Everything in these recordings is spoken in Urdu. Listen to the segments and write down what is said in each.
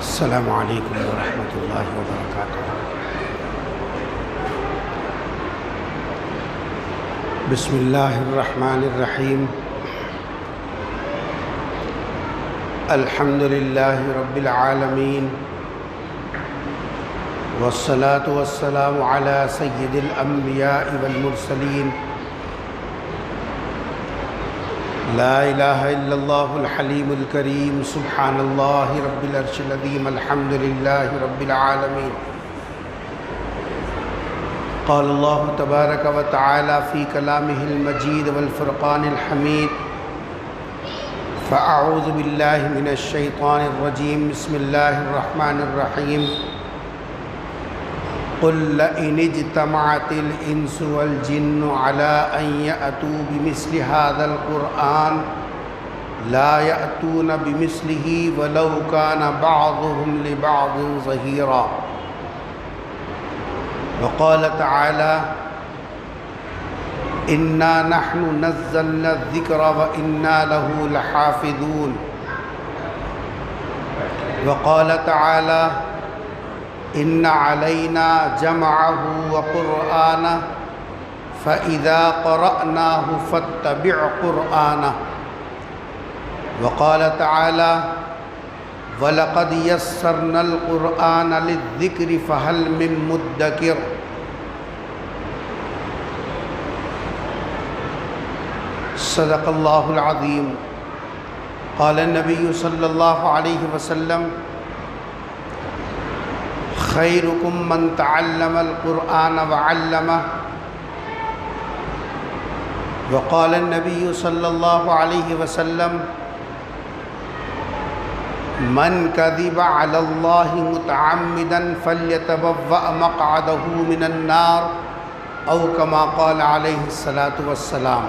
السلام علیکم ورحمۃ اللہ وبرکاتہ۔ بسم اللہ الرحمن الرحیم۔ الحمد للہ رب العالمین، والصلاة والسلام علی سید الانبیاء والمرسلین، لا الہ الا اللہ الحلیم الکریم، سبحان اللہ رب العرش العظیم، الحمد للہ رب العالمین۔ قال اللہ تبارک و تعالی فی کلامہ المجید والفرقان الحمید، فاعوذ باللہ من الشیطان الرجیم، بسم اللہ الرحمن الرحیم۔ قل لئن اجتمعت الانس والجن على ان يأتوا بمثل هذا القرآن لا يأتون بمثله ولو كان بعضهم لبعض ظهيرا۔ وقال تعالى إنا نحن نزلنا الذكر وإنا له لحافظون۔ وقال تعالى إن علينا جمعه وقرآنه فإذا قرأناه فاتبع قرآنه۔ وقال تعالى وَلَقَدْ يَسَّرْنَا الْقُرْآنَ لِلذِّكْرِ فَهَلْ مِن مُّدَّكِرٍ۔ صدق اللہ العظیم۔ قال النبی صلی اللہ علیہ وسلم خیرکم من تعلم القرآن وعلمہ۔ وقال النبی صلی اللہ علیہ وسلم من کذب علی اللہ متعمدا فلیتبوأ مقعدہ من النار، او کما قال علیہ الصلاۃ والسلام۔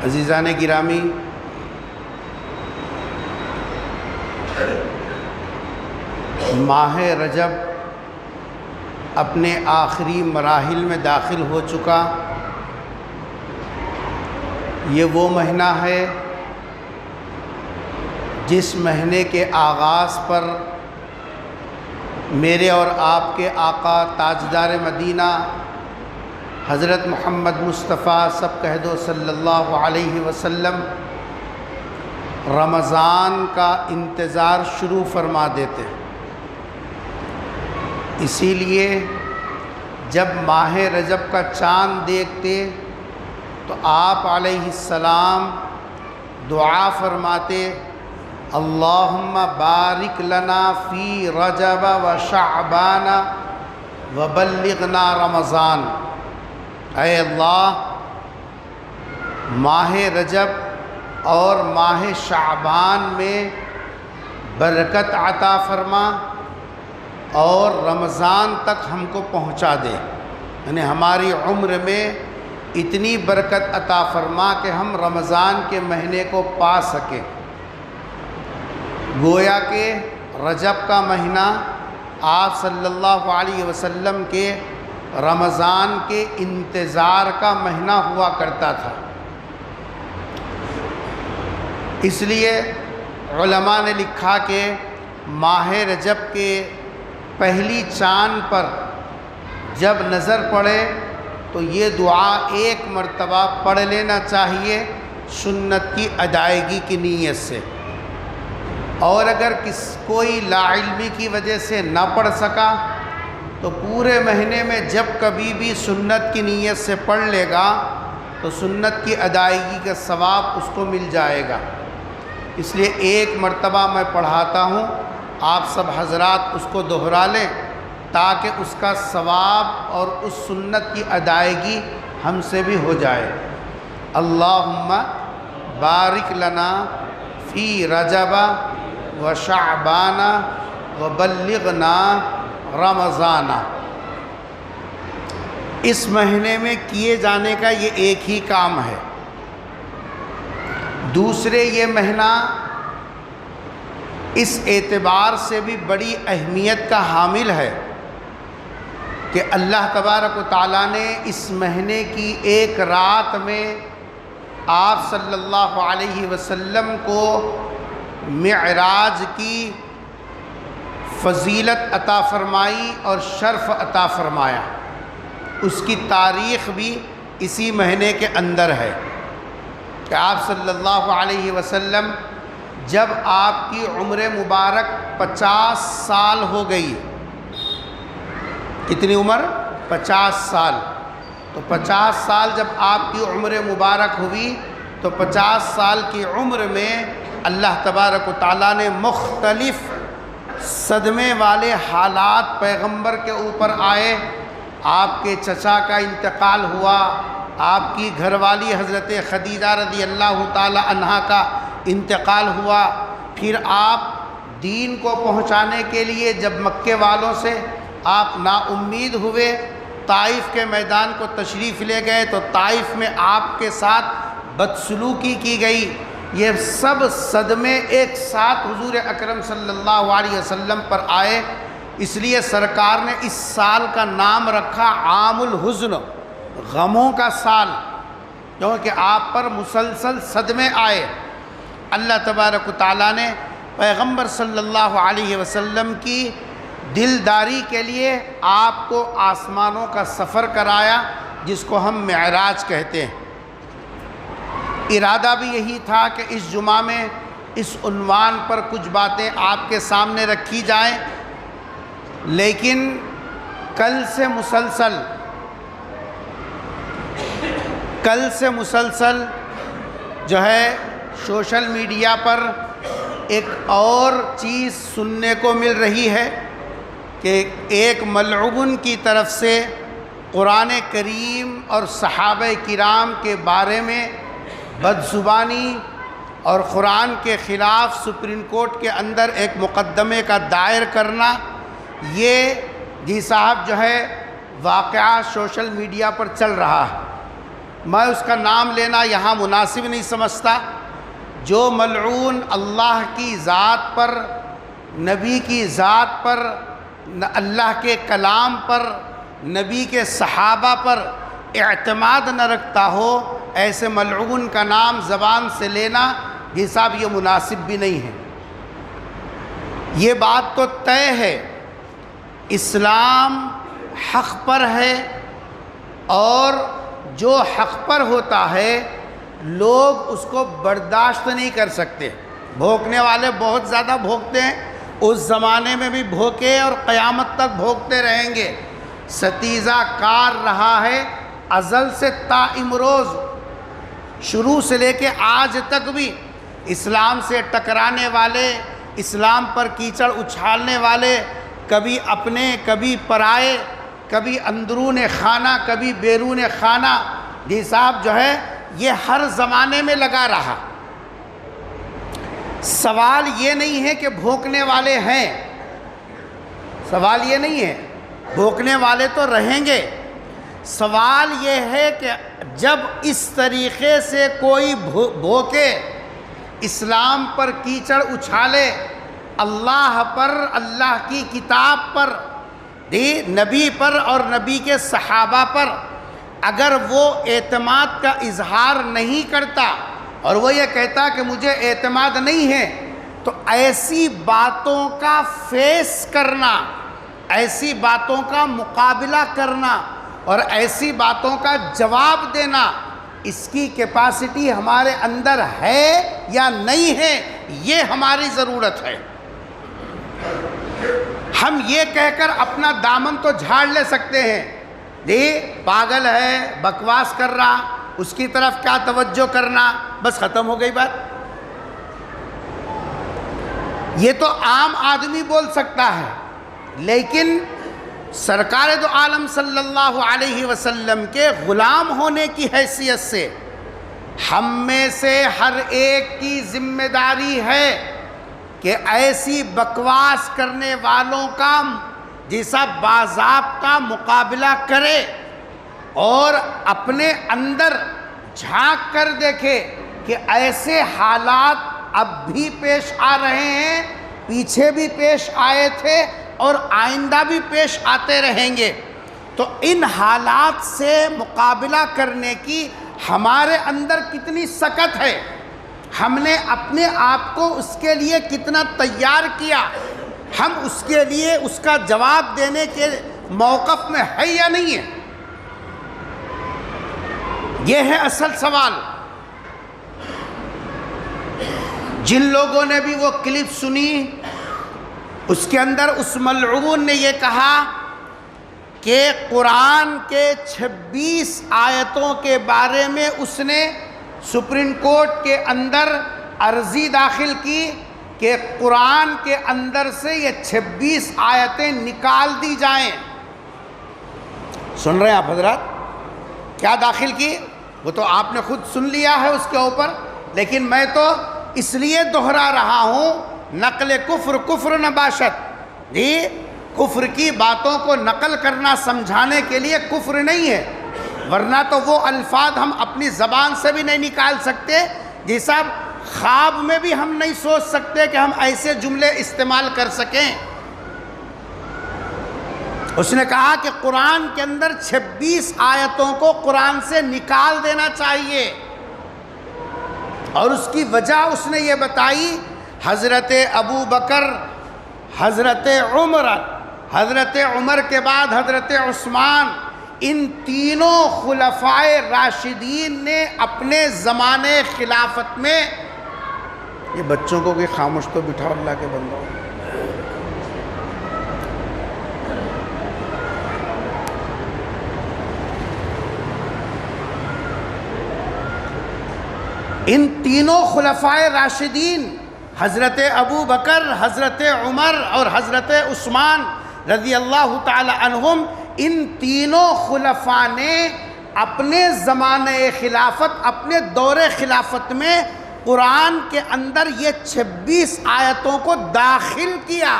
عزیزان گرامی، ماہ رجب اپنے آخری مراحل میں داخل ہو چکا۔ یہ وہ مہینہ ہے جس مہینے کے آغاز پر میرے اور آپ کے آقا تاجدار مدینہ حضرت محمد مصطفیٰ سب کہہ دو صلی اللہ علیہ وسلم رمضان کا انتظار شروع فرما دیتے ہیں۔ اسی لیے جب ماہ رجب کا چاند دیکھتے تو آپ علیہ السلام دعا فرماتے اللہم بارک لنا فی رجب و شعبان وبلغنا رمضان۔ اے اللہ، ماہ رجب اور ماہ شعبان میں برکت عطا فرما اور رمضان تک ہم کو پہنچا دے، یعنی ہماری عمر میں اتنی برکت عطا فرما کہ ہم رمضان کے مہینے کو پا سکیں۔ گویا کہ رجب کا مہینہ آپ صلی اللہ علیہ وسلم کے رمضان کے انتظار کا مہینہ ہوا کرتا تھا۔ اس لیے علماء نے لکھا کہ ماہ رجب کے پہلی چاند پر جب نظر پڑے تو یہ دعا ایک مرتبہ پڑھ لینا چاہیے سنت کی ادائیگی کی نیت سے، اور اگر کوئی لا علمی کی وجہ سے نہ پڑھ سکا تو پورے مہینے میں جب کبھی بھی سنت کی نیت سے پڑھ لے گا تو سنت کی ادائیگی کا ثواب اس کو مل جائے گا۔ اس لیے ایک مرتبہ میں پڑھاتا ہوں، آپ سب حضرات اس کو دہرا لیں تاکہ اس کا ثواب اور اس سنت کی ادائیگی ہم سے بھی ہو جائے۔ اللہم بارک لنا فی رجب و شعبان وبلغنا رمضان۔ اس مہینے میں کیے جانے کا یہ ایک ہی کام ہے۔ دوسرے یہ مہینہ اس اعتبار سے بھی بڑی اہمیت کا حامل ہے کہ اللہ تبارک و تعالیٰ نے اس مہینے کی ایک رات میں آپ صلی اللہ علیہ وسلم کو معراج کی فضیلت عطا فرمائی اور شرف عطا فرمایا۔ اس کی تاریخ بھی اسی مہینے کے اندر ہے کہ آپ صلی اللہ علیہ وسلم جب آپ کی عمر مبارک 50 سال ہو گئی، کتنی عمر؟ 50 سال۔ تو 50 سال جب آپ کی عمر مبارک ہوئی تو 50 سال کی عمر میں اللہ تبارک و تعالیٰ نے مختلف صدمے والے حالات پیغمبر کے اوپر آئے۔ آپ کے چچا کا انتقال ہوا، آپ کی گھر والی حضرت خدیجہ رضی اللہ تعالی عنہا کا انتقال ہوا، پھر آپ دین کو پہنچانے کے لیے جب مکے والوں سے آپ نا امید ہوئے، طائف کے میدان کو تشریف لے گئے تو طائف میں آپ کے ساتھ بدسلوکی کی گئی۔ یہ سب صدمے ایک ساتھ حضور اکرم صلی اللہ علیہ وسلم پر آئے، اس لیے سرکار نے اس سال کا نام رکھا عام الحزن، غموں کا سال، کیونکہ آپ پر مسلسل صدمے آئے۔ اللہ تبارک و تعالیٰ نے پیغمبر صلی اللہ علیہ وسلم کی دلداری کے لیے آپ کو آسمانوں کا سفر کرایا، جس کو ہم معراج کہتے ہیں۔ ارادہ بھی یہی تھا کہ اس جمعہ میں اس عنوان پر کچھ باتیں آپ کے سامنے رکھی جائیں، لیکن کل سے مسلسل جو ہے سوشل میڈیا پر ایک اور چیز سننے کو مل رہی ہے کہ ایک ملعون کی طرف سے قرآن کریم اور صحابہ کرام کے بارے میں بدزبانی اور قرآن کے خلاف سپریم کورٹ کے اندر ایک مقدمے کا دائر کرنا، یہ جی صاحب جو ہے واقعہ سوشل میڈیا پر چل رہا ہے۔ میں اس کا نام لینا یہاں مناسب نہیں سمجھتا۔ جو ملعون اللہ کی ذات پر، نبی کی ذات پر، اللہ کے کلام پر، نبی کے صحابہ پر اعتماد نہ رکھتا ہو، ایسے ملعون کا نام زبان سے لینا یہ صاحب یہ مناسب بھی نہیں ہے۔ یہ بات تو طے ہے، اسلام حق پر ہے، اور جو حق پر ہوتا ہے لوگ اس کو برداشت نہیں کر سکتے۔ بھوکنے والے بہت زیادہ بھوکتے ہیں، اس زمانے میں بھی بھوکے اور قیامت تک بھوکتے رہیں گے۔ ستیزہ کار رہا ہے ازل سے تا امروز، شروع سے لے کے آج تک بھی اسلام سے ٹکرانے والے، اسلام پر کیچڑ اچھالنے والے، کبھی اپنے کبھی پرائے، کبھی اندرون خانہ کبھی بیرون خانہ، جی صاحب جو ہے یہ ہر زمانے میں لگا رہا۔ سوال یہ نہیں ہے کہ بھوکنے والے ہیں، سوال یہ نہیں ہے، بھوکنے والے تو رہیں گے۔ سوال یہ ہے کہ جب اس طریقے سے کوئی بھوکے، اسلام پر کیچڑ اچھالے، اللہ پر، اللہ کی کتاب پر، نبی پر اور نبی کے صحابہ پر اگر وہ اعتماد کا اظہار نہیں کرتا اور وہ یہ کہتا کہ مجھے اعتماد نہیں ہے، تو ایسی باتوں کا فیس کرنا، ایسی باتوں کا مقابلہ کرنا اور ایسی باتوں کا جواب دینا، اس کی کیپیسٹی ہمارے اندر ہے یا نہیں ہے، یہ ہماری ضرورت ہے۔ ہم یہ کہہ کر اپنا دامن تو جھاڑ لے سکتے ہیں، جی پاگل ہے، بکواس کر رہا، اس کی طرف کیا توجہ کرنا، بس ختم ہو گئی بات۔ یہ تو عام آدمی بول سکتا ہے، لیکن سرکار دو عالم صلی اللہ علیہ وسلم کے غلام ہونے کی حیثیت سے ہم میں سے ہر ایک کی ذمہ داری ہے کہ ایسی بکواس کرنے والوں کا جیسا باضابطہ مقابلہ کرے اور اپنے اندر جھانک کر دیکھے کہ ایسے حالات اب بھی پیش آ رہے ہیں، پیچھے بھی پیش آئے تھے اور آئندہ بھی پیش آتے رہیں گے۔ تو ان حالات سے مقابلہ کرنے کی ہمارے اندر کتنی سکت ہے، ہم نے اپنے آپ کو اس کے لیے کتنا تیار کیا، ہم اس کے لیے اس کا جواب دینے کے موقف میں ہے یا نہیں ہے؟ یہ ہے اصل سوال۔ جن لوگوں نے بھی وہ کلپ سنی، اس کے اندر اس ملعون نے یہ کہا کہ قرآن کے 26 آیتوں کے بارے میں اس نے سپریم کورٹ کے اندر عرضی داخل کی کہ قرآن کے اندر سے یہ 26 آیتیں نکال دی جائیں۔ سن رہے ہیں آپ حضرات؟ کیا داخل کی؟ وہ تو آپ نے خود سن لیا ہے اس کے اوپر، لیکن میں تو اس لیے دہرا رہا ہوں، نقل کفر کفر نباشت، جی کفر کی باتوں کو نقل کرنا سمجھانے کے لیے کفر نہیں ہے، ورنہ تو وہ الفاظ ہم اپنی زبان سے بھی نہیں نکال سکتے، جی صاحب خواب میں بھی ہم نہیں سوچ سکتے کہ ہم ایسے جملے استعمال کر سکیں۔ اس نے کہا کہ قرآن کے اندر 26 آیتوں کو قرآن سے نکال دینا چاہیے، اور اس کی وجہ اس نے یہ بتائی، حضرت ابو بکر، حضرت عمر کے بعد حضرت عثمان، ان تینوں خلفائے راشدین نے اپنے زمانے خلافت میں، یہ بچوں کو کہ خاموش تو بٹھاؤ اللہ کے بندوں، ان تینوں خلفائے راشدین حضرت ابو بکر، حضرت عمر اور حضرت عثمان رضی اللہ تعالی عنہم، ان تینوں خلفاء نے اپنے زمانے خلافت، اپنے دور خلافت میں قرآن کے اندر یہ 26 آیتوں کو داخل کیا۔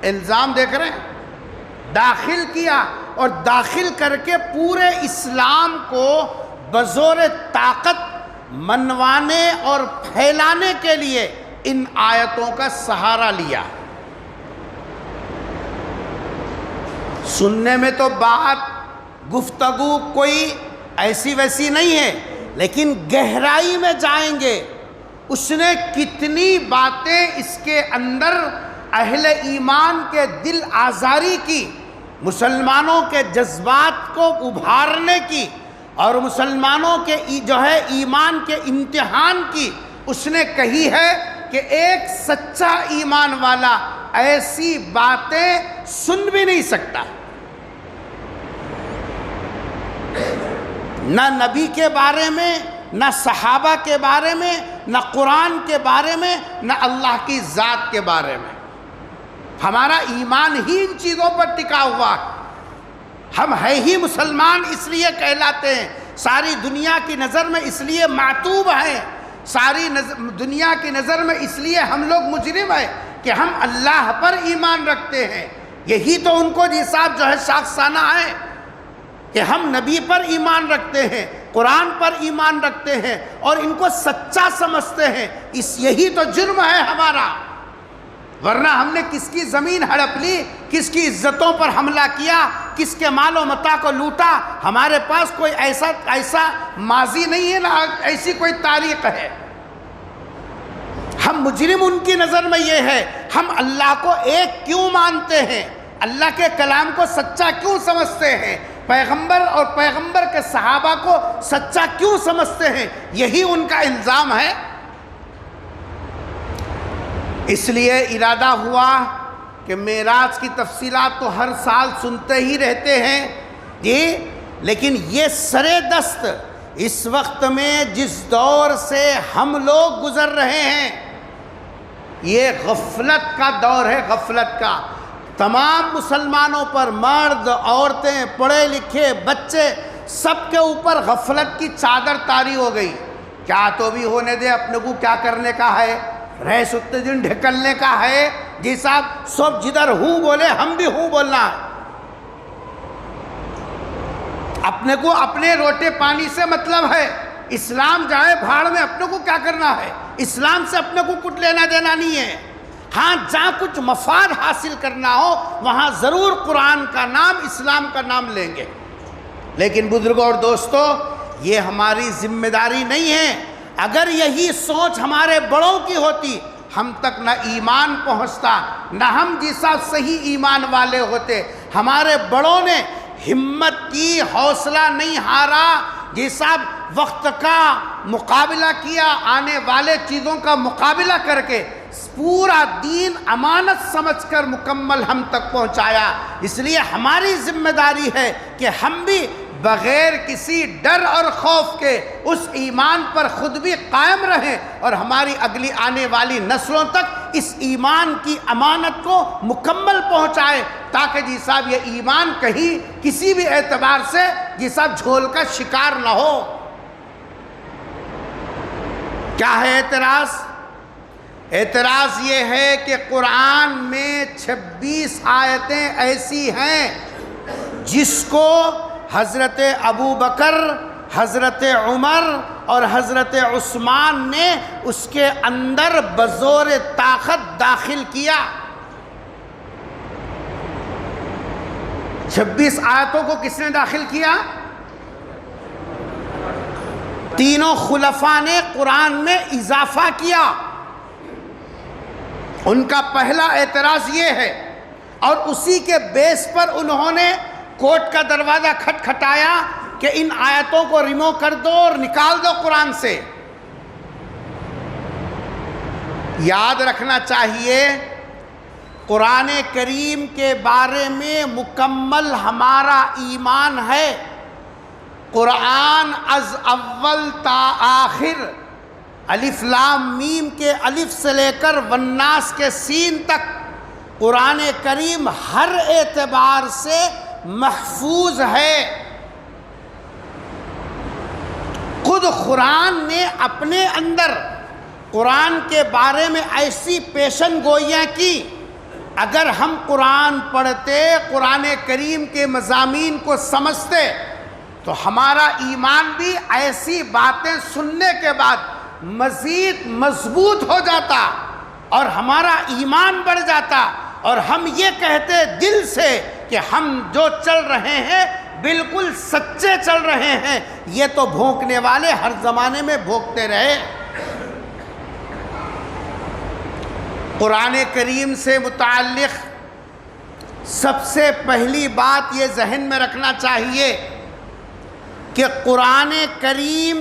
الزام دیکھ رہے ہیں؟ داخل کیا، اور داخل کر کے پورے اسلام کو بزور طاقت منوانے اور پھیلانے کے لیے ان آیتوں کا سہارا لیا۔ سننے میں تو بات، گفتگو کوئی ایسی ویسی نہیں ہے، لیکن گہرائی میں جائیں گے، اس نے کتنی باتیں اس کے اندر اہل ایمان کے دل آزاری کی، مسلمانوں کے جذبات کو ابھارنے کی، اور مسلمانوں کے جو ہے ایمان کے امتحان کی، اس نے کہی ہے کہ ایک سچا ایمان والا ایسی باتیں سن بھی نہیں سکتا، نہ نبی کے بارے میں، نہ صحابہ کے بارے میں، نہ قرآن کے بارے میں، نہ اللہ کی ذات کے بارے میں۔ ہمارا ایمان ہی ان چیزوں پر ٹکا ہوا، ہم ہے ہی مسلمان اس لیے کہلاتے ہیں، ساری دنیا کی نظر میں اس لیے معتوب ہیں، ساری دنیا کی نظر میں اس لیے ہم لوگ مجرم ہیں کہ ہم اللہ پر ایمان رکھتے ہیں۔ یہی تو ان کو جی صاحب جو ہے شاخسانہ ہے کہ ہم نبی پر ایمان رکھتے ہیں، قرآن پر ایمان رکھتے ہیں، اور ان کو سچا سمجھتے ہیں، یہی تو جرم ہے ہمارا، ورنہ ہم نے کس کی زمین ہڑپ لی، کس کی عزتوں پر حملہ کیا، کس کے مال و متاع کو لوٹا، ہمارے پاس کوئی ایسا ماضی نہیں ہے، نہ ایسی کوئی تاریخ ہے۔ ہم مجرم ان کی نظر میں یہ ہے، ہم اللہ کو ایک کیوں مانتے ہیں، اللہ کے کلام کو سچا کیوں سمجھتے ہیں، پیغمبر اور پیغمبر کے صحابہ کو سچا کیوں سمجھتے ہیں، یہی ان کا الزام ہے۔ اس لیے ارادہ ہوا کہ معراج کی تفصیلات تو ہر سال سنتے ہی رہتے ہیں جی، لیکن یہ سر دست اس وقت میں جس دور سے ہم لوگ گزر رہے ہیں، یہ غفلت کا دور ہے، غفلت کا۔ تمام مسلمانوں پر، مرد، عورتیں، پڑھے لکھے، بچے، سب کے اوپر غفلت کی چادر طاری ہو گئی۔ کیا تو بھی ہونے دے، اپنے کو کیا کرنے کا ہے، رہ سکتے دن ڈھکلنے کا ہے، جی صاحب سب جدھر ہوں بولے ہم بھی ہوں بولنا ہے، اپنے کو اپنے روٹے پانی سے مطلب ہے، اسلام جائے بھاڑ میں، اپنے کو کیا کرنا ہے، اسلام سے اپنے کو کچھ لینا دینا نہیں ہے۔ ہاں جہاں کچھ مفاد حاصل کرنا ہو وہاں ضرور قرآن کا نام، اسلام کا نام لیں گے، لیکن بزرگوں اور دوستو یہ ہماری ذمہ داری نہیں ہے۔ اگر یہی سوچ ہمارے بڑوں کی ہوتی، ہم تک نہ ایمان پہنچتا، نہ ہم جیسا صحیح ایمان والے ہوتے۔ ہمارے بڑوں نے ہمت کی، حوصلہ نہیں ہارا، جیسا وقت کا مقابلہ کیا، آنے والے چیزوں کا مقابلہ کر کے پورا دین امانت سمجھ کر مکمل ہم تک پہنچایا۔ اس لیے ہماری ذمہ داری ہے کہ ہم بھی بغیر کسی ڈر اور خوف کے اس ایمان پر خود بھی قائم رہیں اور ہماری اگلی آنے والی نسلوں تک اس ایمان کی امانت کو مکمل پہنچائے، تاکہ جی صاحب یہ ایمان کہیں کسی بھی اعتبار سے جی صاحب جھول کا شکار نہ ہو۔ کیا ہے اعتراض؟ اعتراض یہ ہے کہ قرآن میں 26 آیتیں ایسی ہیں جس کو حضرت ابو بکر، حضرت عمر اور حضرت عثمان نے اس کے اندر بزور طاقت داخل کیا۔ 26 آیتوں کو کس نے داخل کیا؟ تینوں خلفاء نے قرآن میں اضافہ کیا۔ ان کا پہلا اعتراض یہ ہے، اور اسی کے بیس پر انہوں نے کورٹ کا دروازہ کھٹکھٹایا کہ ان آیتوں کو ریموو کر دو اور نکال دو قرآن سے۔ یاد رکھنا چاہیے قرآن کریم کے بارے میں مکمل ہمارا ایمان ہے۔ قرآن از اول تا آخر، الف لام میم کے الف سے لے کر والناس کے سین تک قرآن کریم ہر اعتبار سے محفوظ ہے۔ خود قرآن نے اپنے اندر قرآن کے بارے میں ایسی پیشن گوئیاں کی، اگر ہم قرآن پڑھتے، قرآن کریم کے مضامین کو سمجھتے، تو ہمارا ایمان بھی ایسی باتیں سننے کے بعد مزید مضبوط ہو جاتا اور ہمارا ایمان بڑھ جاتا، اور ہم یہ کہتے دل سے کہ ہم جو چل رہے ہیں بالکل سچے چل رہے ہیں، یہ تو بھونکنے والے ہر زمانے میں بھونکتے رہے۔ قرآن کریم سے متعلق سب سے پہلی بات یہ ذہن میں رکھنا چاہیے کہ قرآن کریم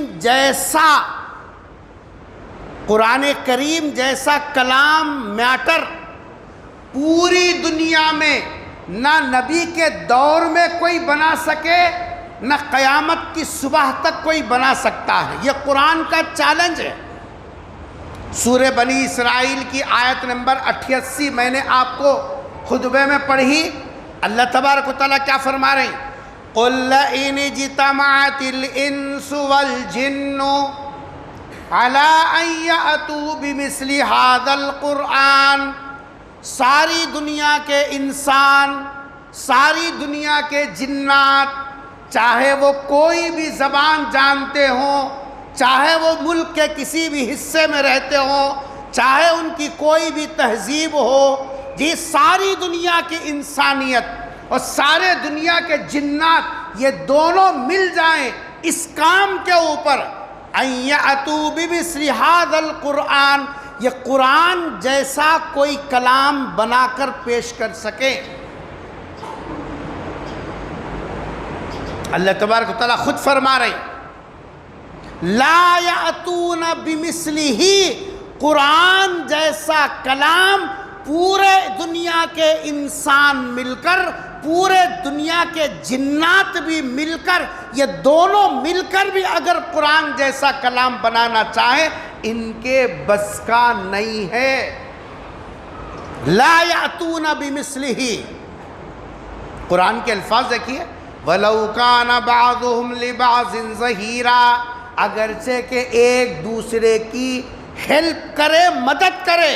جیسا کلام میٹر پوری دنیا میں نہ نبی کے دور میں کوئی بنا سکے، نہ قیامت کی صبح تک کوئی بنا سکتا ہے۔ یہ قرآن کا چیلنج ہے۔ سورہ بنی اسرائیل کی آیت نمبر 88 میں نے آپ کو خطبے میں پڑھی۔ اللہ تبارک و تعالیٰ کیا فرما رہے ہیں؟ قُلْ لَئِنِ اجْتَمَعَتِ الْإِنسُ وَالْجِنُّ عَلَىٰ أَن يَأْتُوا بِمِثْلِ هَٰذَا الْقُرْآنِ، ساری دنیا کے انسان، ساری دنیا کے جنات، چاہے وہ کوئی بھی زبان جانتے ہوں، چاہے وہ ملک کے کسی بھی حصے میں رہتے ہوں، چاہے ان کی کوئی بھی تہذیب ہو، یہ ساری دنیا کی انسانیت اور سارے دنیا کے جنات یہ دونوں مل جائیں اس کام کے اوپر، ان یأتوا بمثل ھذا القرآن، یہ قرآن جیسا کوئی کلام بنا کر پیش کر سکے۔ اللہ تبارک و تعالیٰ خود فرما رہے لا یأتون بمثلہ، قرآن جیسا کلام پورے دنیا کے انسان مل کر، پورے دنیا کے جنات بھی مل کر، یہ دونوں مل کر بھی اگر قرآن جیسا کلام بنانا چاہیں، ان کے بس کا نہیں ہے۔ لا یأتون بمثلہ، قرآن کے الفاظ دیکھیے، وَلَوْ كَانَ بَعْضُهُمْ لِبَعْضٍ ظَهِيرًا، اگرچہ کہ ایک دوسرے کی ہیلپ کرے، مدد کرے۔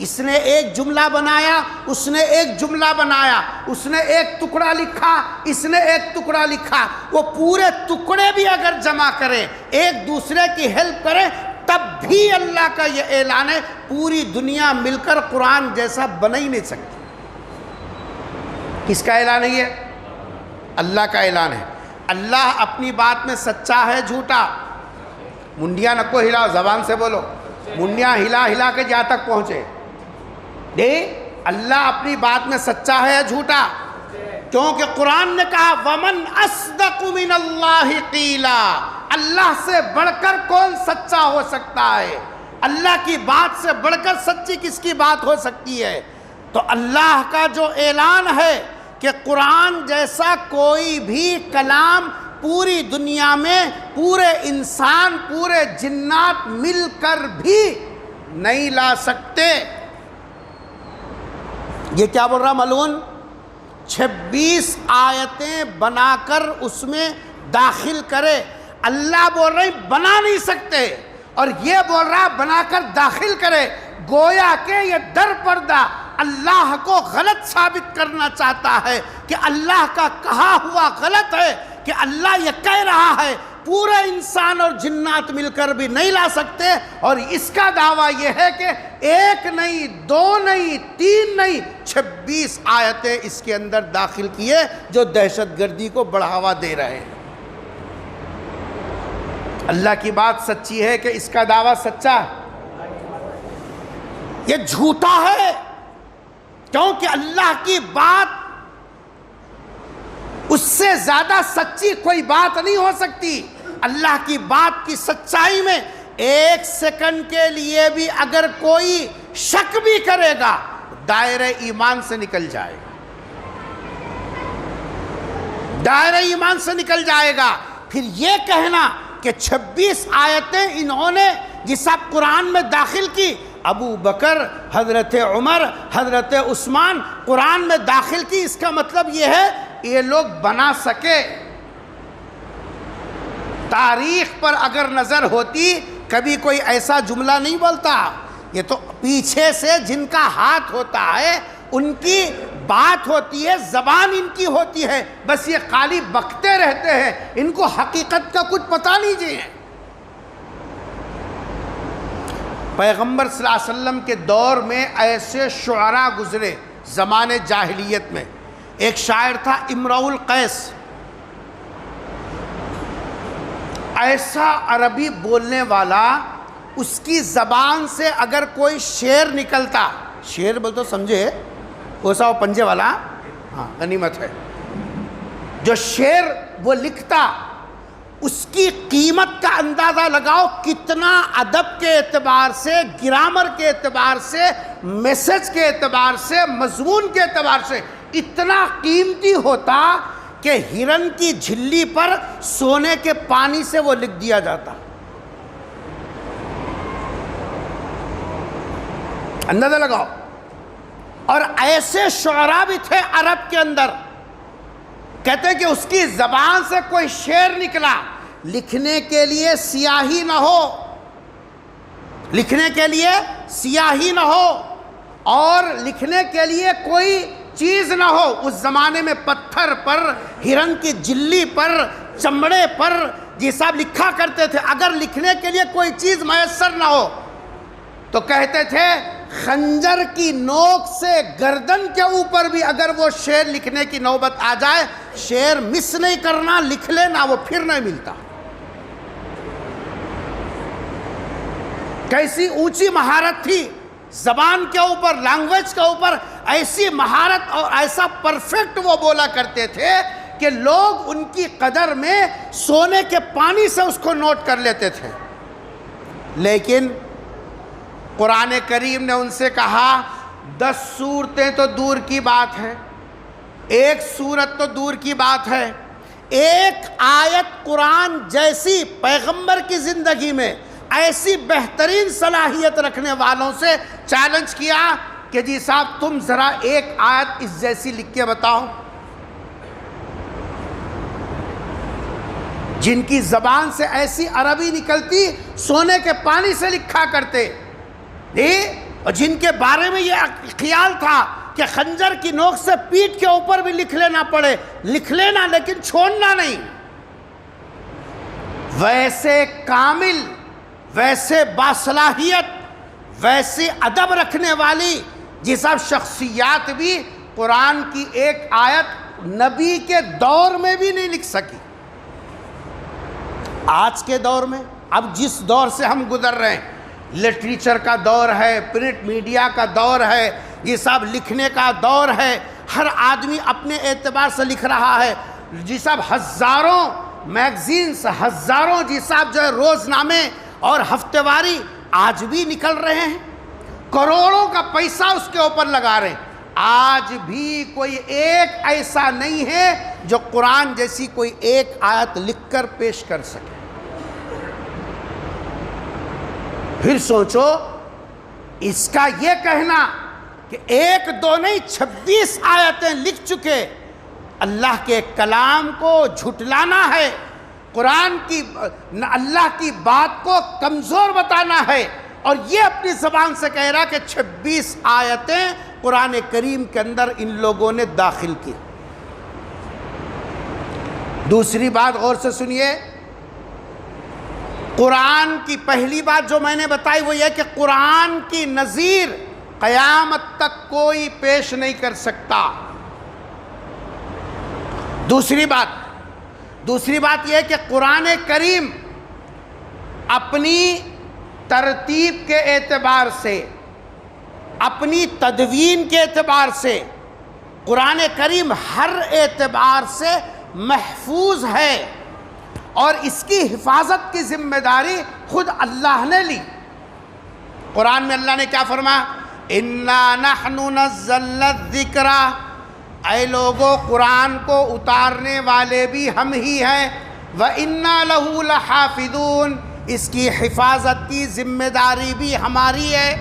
اس نے ایک جملہ بنایا، اس نے ایک جملہ بنایا، اس نے ایک ٹکڑا لکھا، اس نے ایک ٹکڑا لکھا، وہ پورے ٹکڑے بھی اگر جمع کریں، ایک دوسرے کی ہیلپ کریں، تب بھی اللہ کا یہ اعلان ہے پوری دنیا مل کر قرآن جیسا بنا ہی نہیں سکتی۔ کس کا اعلان ہے یہ؟ اللہ کا اعلان ہے۔ اللہ اپنی بات میں سچا ہے جھوٹا؟ منڈیاں نکو ہلاؤ، زبان سے بولو، منڈیاں ہلا ہلا کے جہاں تک پہنچے۔ اللہ اپنی بات میں سچا ہے یا جھوٹا؟ کیونکہ قرآن نے کہا وَمَنْ أَصْدَقُ مِنَ اللَّهِ قِيلًا، اللہ سے بڑھ کر کون سچا ہو سکتا ہے؟ اللہ کی بات سے بڑھ کر سچی کس کی بات ہو سکتی ہے؟ تو اللہ کا جو اعلان ہے کہ قرآن جیسا کوئی بھی کلام پوری دنیا میں پورے انسان پورے جنات مل کر بھی نہیں لا سکتے۔ یہ کیا بول رہا ملعون؟ 26 آیتیں بنا کر اس میں داخل کرے۔ اللہ بول رہے بنا نہیں سکتے، اور یہ بول رہا بنا کر داخل کرے۔ گویا کہ یہ در پردہ اللہ کو غلط ثابت کرنا چاہتا ہے کہ اللہ کا کہا ہوا غلط ہے، کہ اللہ یہ کہہ رہا ہے پورے انسان اور جنات مل کر بھی نہیں لا سکتے، اور اس کا دعویٰ یہ ہے کہ ایک نہیں، دو نہیں، تین نہیں، 26 آیتیں اس کے اندر داخل کیے جو دہشت گردی کو بڑھاوا دے رہے ہیں۔ اللہ کی بات سچی ہے کہ اس کا دعویٰ سچا ہے؟ یہ جھوٹا ہے، کیونکہ اللہ کی بات اس سے زیادہ سچی کوئی بات نہیں ہو سکتی۔ اللہ کی بات کی سچائی میں ایک سیکنڈ کے لیے بھی اگر کوئی شک بھی کرے گا دائرہ ایمان سے نکل جائے گا، دائرہ ایمان سے نکل جائے گا۔ پھر یہ کہنا کہ 26 آیتیں انہوں نے جس اب قرآن میں داخل کی، ابو بکر، حضرت عمر، حضرت عثمان قرآن میں داخل کی، اس کا مطلب یہ ہے یہ لوگ بنا سکے۔ تاریخ پر اگر نظر ہوتی کبھی کوئی ایسا جملہ نہیں بولتا۔ یہ تو پیچھے سے جن کا ہاتھ ہوتا ہے ان کی بات ہوتی ہے، زبان ان کی ہوتی ہے، بس یہ خالی بکتے رہتے ہیں، ان کو حقیقت کا کچھ پتہ نہیں جی ہے۔ پیغمبر صلی اللہ علیہ وسلم کے دور میں ایسے شعراء گزرے زمانے جاہلیت میں۔ ایک شاعر تھا امرؤ القیس، ایسا عربی بولنے والا، اس کی زبان سے اگر کوئی شعر نکلتا، شعر بول تو سمجھے وہ سا پنجے والا، ہاں غنیمت ہے، جو شعر وہ لکھتا اس کی قیمت کا اندازہ لگاؤ کتنا ادب کے اعتبار سے، گرامر کے اعتبار سے، میسج کے اعتبار سے، مضمون کے اعتبار سے اتنا قیمتی ہوتا کہ ہرن کی جھلی پر سونے کے پانی سے وہ لکھ دیا جاتا۔ اندازہ لگاؤ۔ اور ایسے شعراء بھی تھے عرب کے اندر، کہتے ہیں کہ اس کی زبان سے کوئی شعر نکلا، لکھنے کے لیے سیاہی نہ ہو، لکھنے کے لیے سیاہی نہ ہو، اور لکھنے کے لیے کوئی چیز نہ ہو۔ اس زمانے میں پتھر پر، ہرن کی جلی پر، چمڑے پر یہ سب لکھا کرتے تھے۔ اگر لکھنے کے لیے کوئی چیز میسر نہ ہو تو کہتے تھے خنجر کی نوک سے گردن کے اوپر بھی اگر وہ شعر لکھنے کی نوبت آ جائے، شعر مس نہیں کرنا، لکھ لینا، وہ پھر نہیں ملتا۔ کیسی اونچی مہارت تھی زبان کے اوپر، لینگویج کے اوپر، ایسی مہارت اور ایسا پرفیکٹ وہ بولا کرتے تھے کہ لوگ ان کی قدر میں سونے کے پانی سے اس کو نوٹ کر لیتے تھے۔ لیکن قرآن کریم نے ان سے کہا 10 سورتیں تو دور کی بات ہے، ایک سورت تو دور کی بات ہے، ایک آیت قرآن جیسی پیغمبر کی زندگی میں ایسی بہترین صلاحیت رکھنے والوں سے چیلنج کیا کہ جی صاحب تم ذرا ایک آیت اس جیسی لکھ کے بتاؤ۔ جن کی زبان سے ایسی عربی نکلتی سونے کے پانی سے لکھا کرتے، اور جن کے بارے میں یہ خیال تھا کہ خنجر کی نوک سے پیٹھ کے اوپر بھی لکھ لینا پڑے، لکھ لینا لیکن چھوڑنا نہیں۔ ویسے کامل، ویسے باصلاحیت، ویسے ادب رکھنے والی یہ سب شخصیات بھی قرآن کی ایک آیت نبی کے دور میں بھی نہیں لکھ سکی۔ آج کے دور میں اب جس دور سے ہم گزر رہے ہیں، لٹریچر کا دور ہے، پرنٹ میڈیا کا دور ہے، یہ سب لکھنے کا دور ہے، ہر آدمی اپنے اعتبار سے لکھ رہا ہے، جی صاحب ہزاروں میگزینس، ہزاروں جی صاحب جو ہے روزنامے اور ہفتے واری آج بھی نکل رہے ہیں، کروڑوں کا پیسہ اس کے اوپر لگا رہے ہیں، آج بھی کوئی ایک ایسا نہیں ہے جو قرآن جیسی کوئی ایک آیت لکھ کر پیش کر سکے۔ پھر سوچو اس کا یہ کہنا کہ ایک دو نہیں 26 آیتیں لکھ چکے، اللہ کے کلام کو جھٹلانا ہے، قرآن کی اللہ کی بات کو کمزور بتانا ہے، اور یہ اپنی زبان سے کہہ رہا کہ 26 آیتیں قرآن کریم کے اندر ان لوگوں نے داخل کی۔ دوسری بات غور سے سنیے، قرآن کی پہلی بات جو میں نے بتائی وہ یہ کہ قرآن کی نظیر قیامت تک کوئی پیش نہیں کر سکتا۔ دوسری بات یہ ہے کہ قرآن کریم اپنی ترتیب کے اعتبار سے، اپنی تدوین کے اعتبار سے، قرآن کریم ہر اعتبار سے محفوظ ہے، اور اس کی حفاظت کی ذمہ داری خود اللہ نے لی۔ قرآن میں اللہ نے کیا فرمایا؟ اِنَّا نَحْنُ نَزَّلْنَا الذِّكْرَ، اے لوگوں قرآن کو اتارنے والے بھی ہم ہی ہیں، وَإِنَّا لَهُ لَحَافِظُونَ، اس کی حفاظت کی ذمہ داری بھی ہماری ہے۔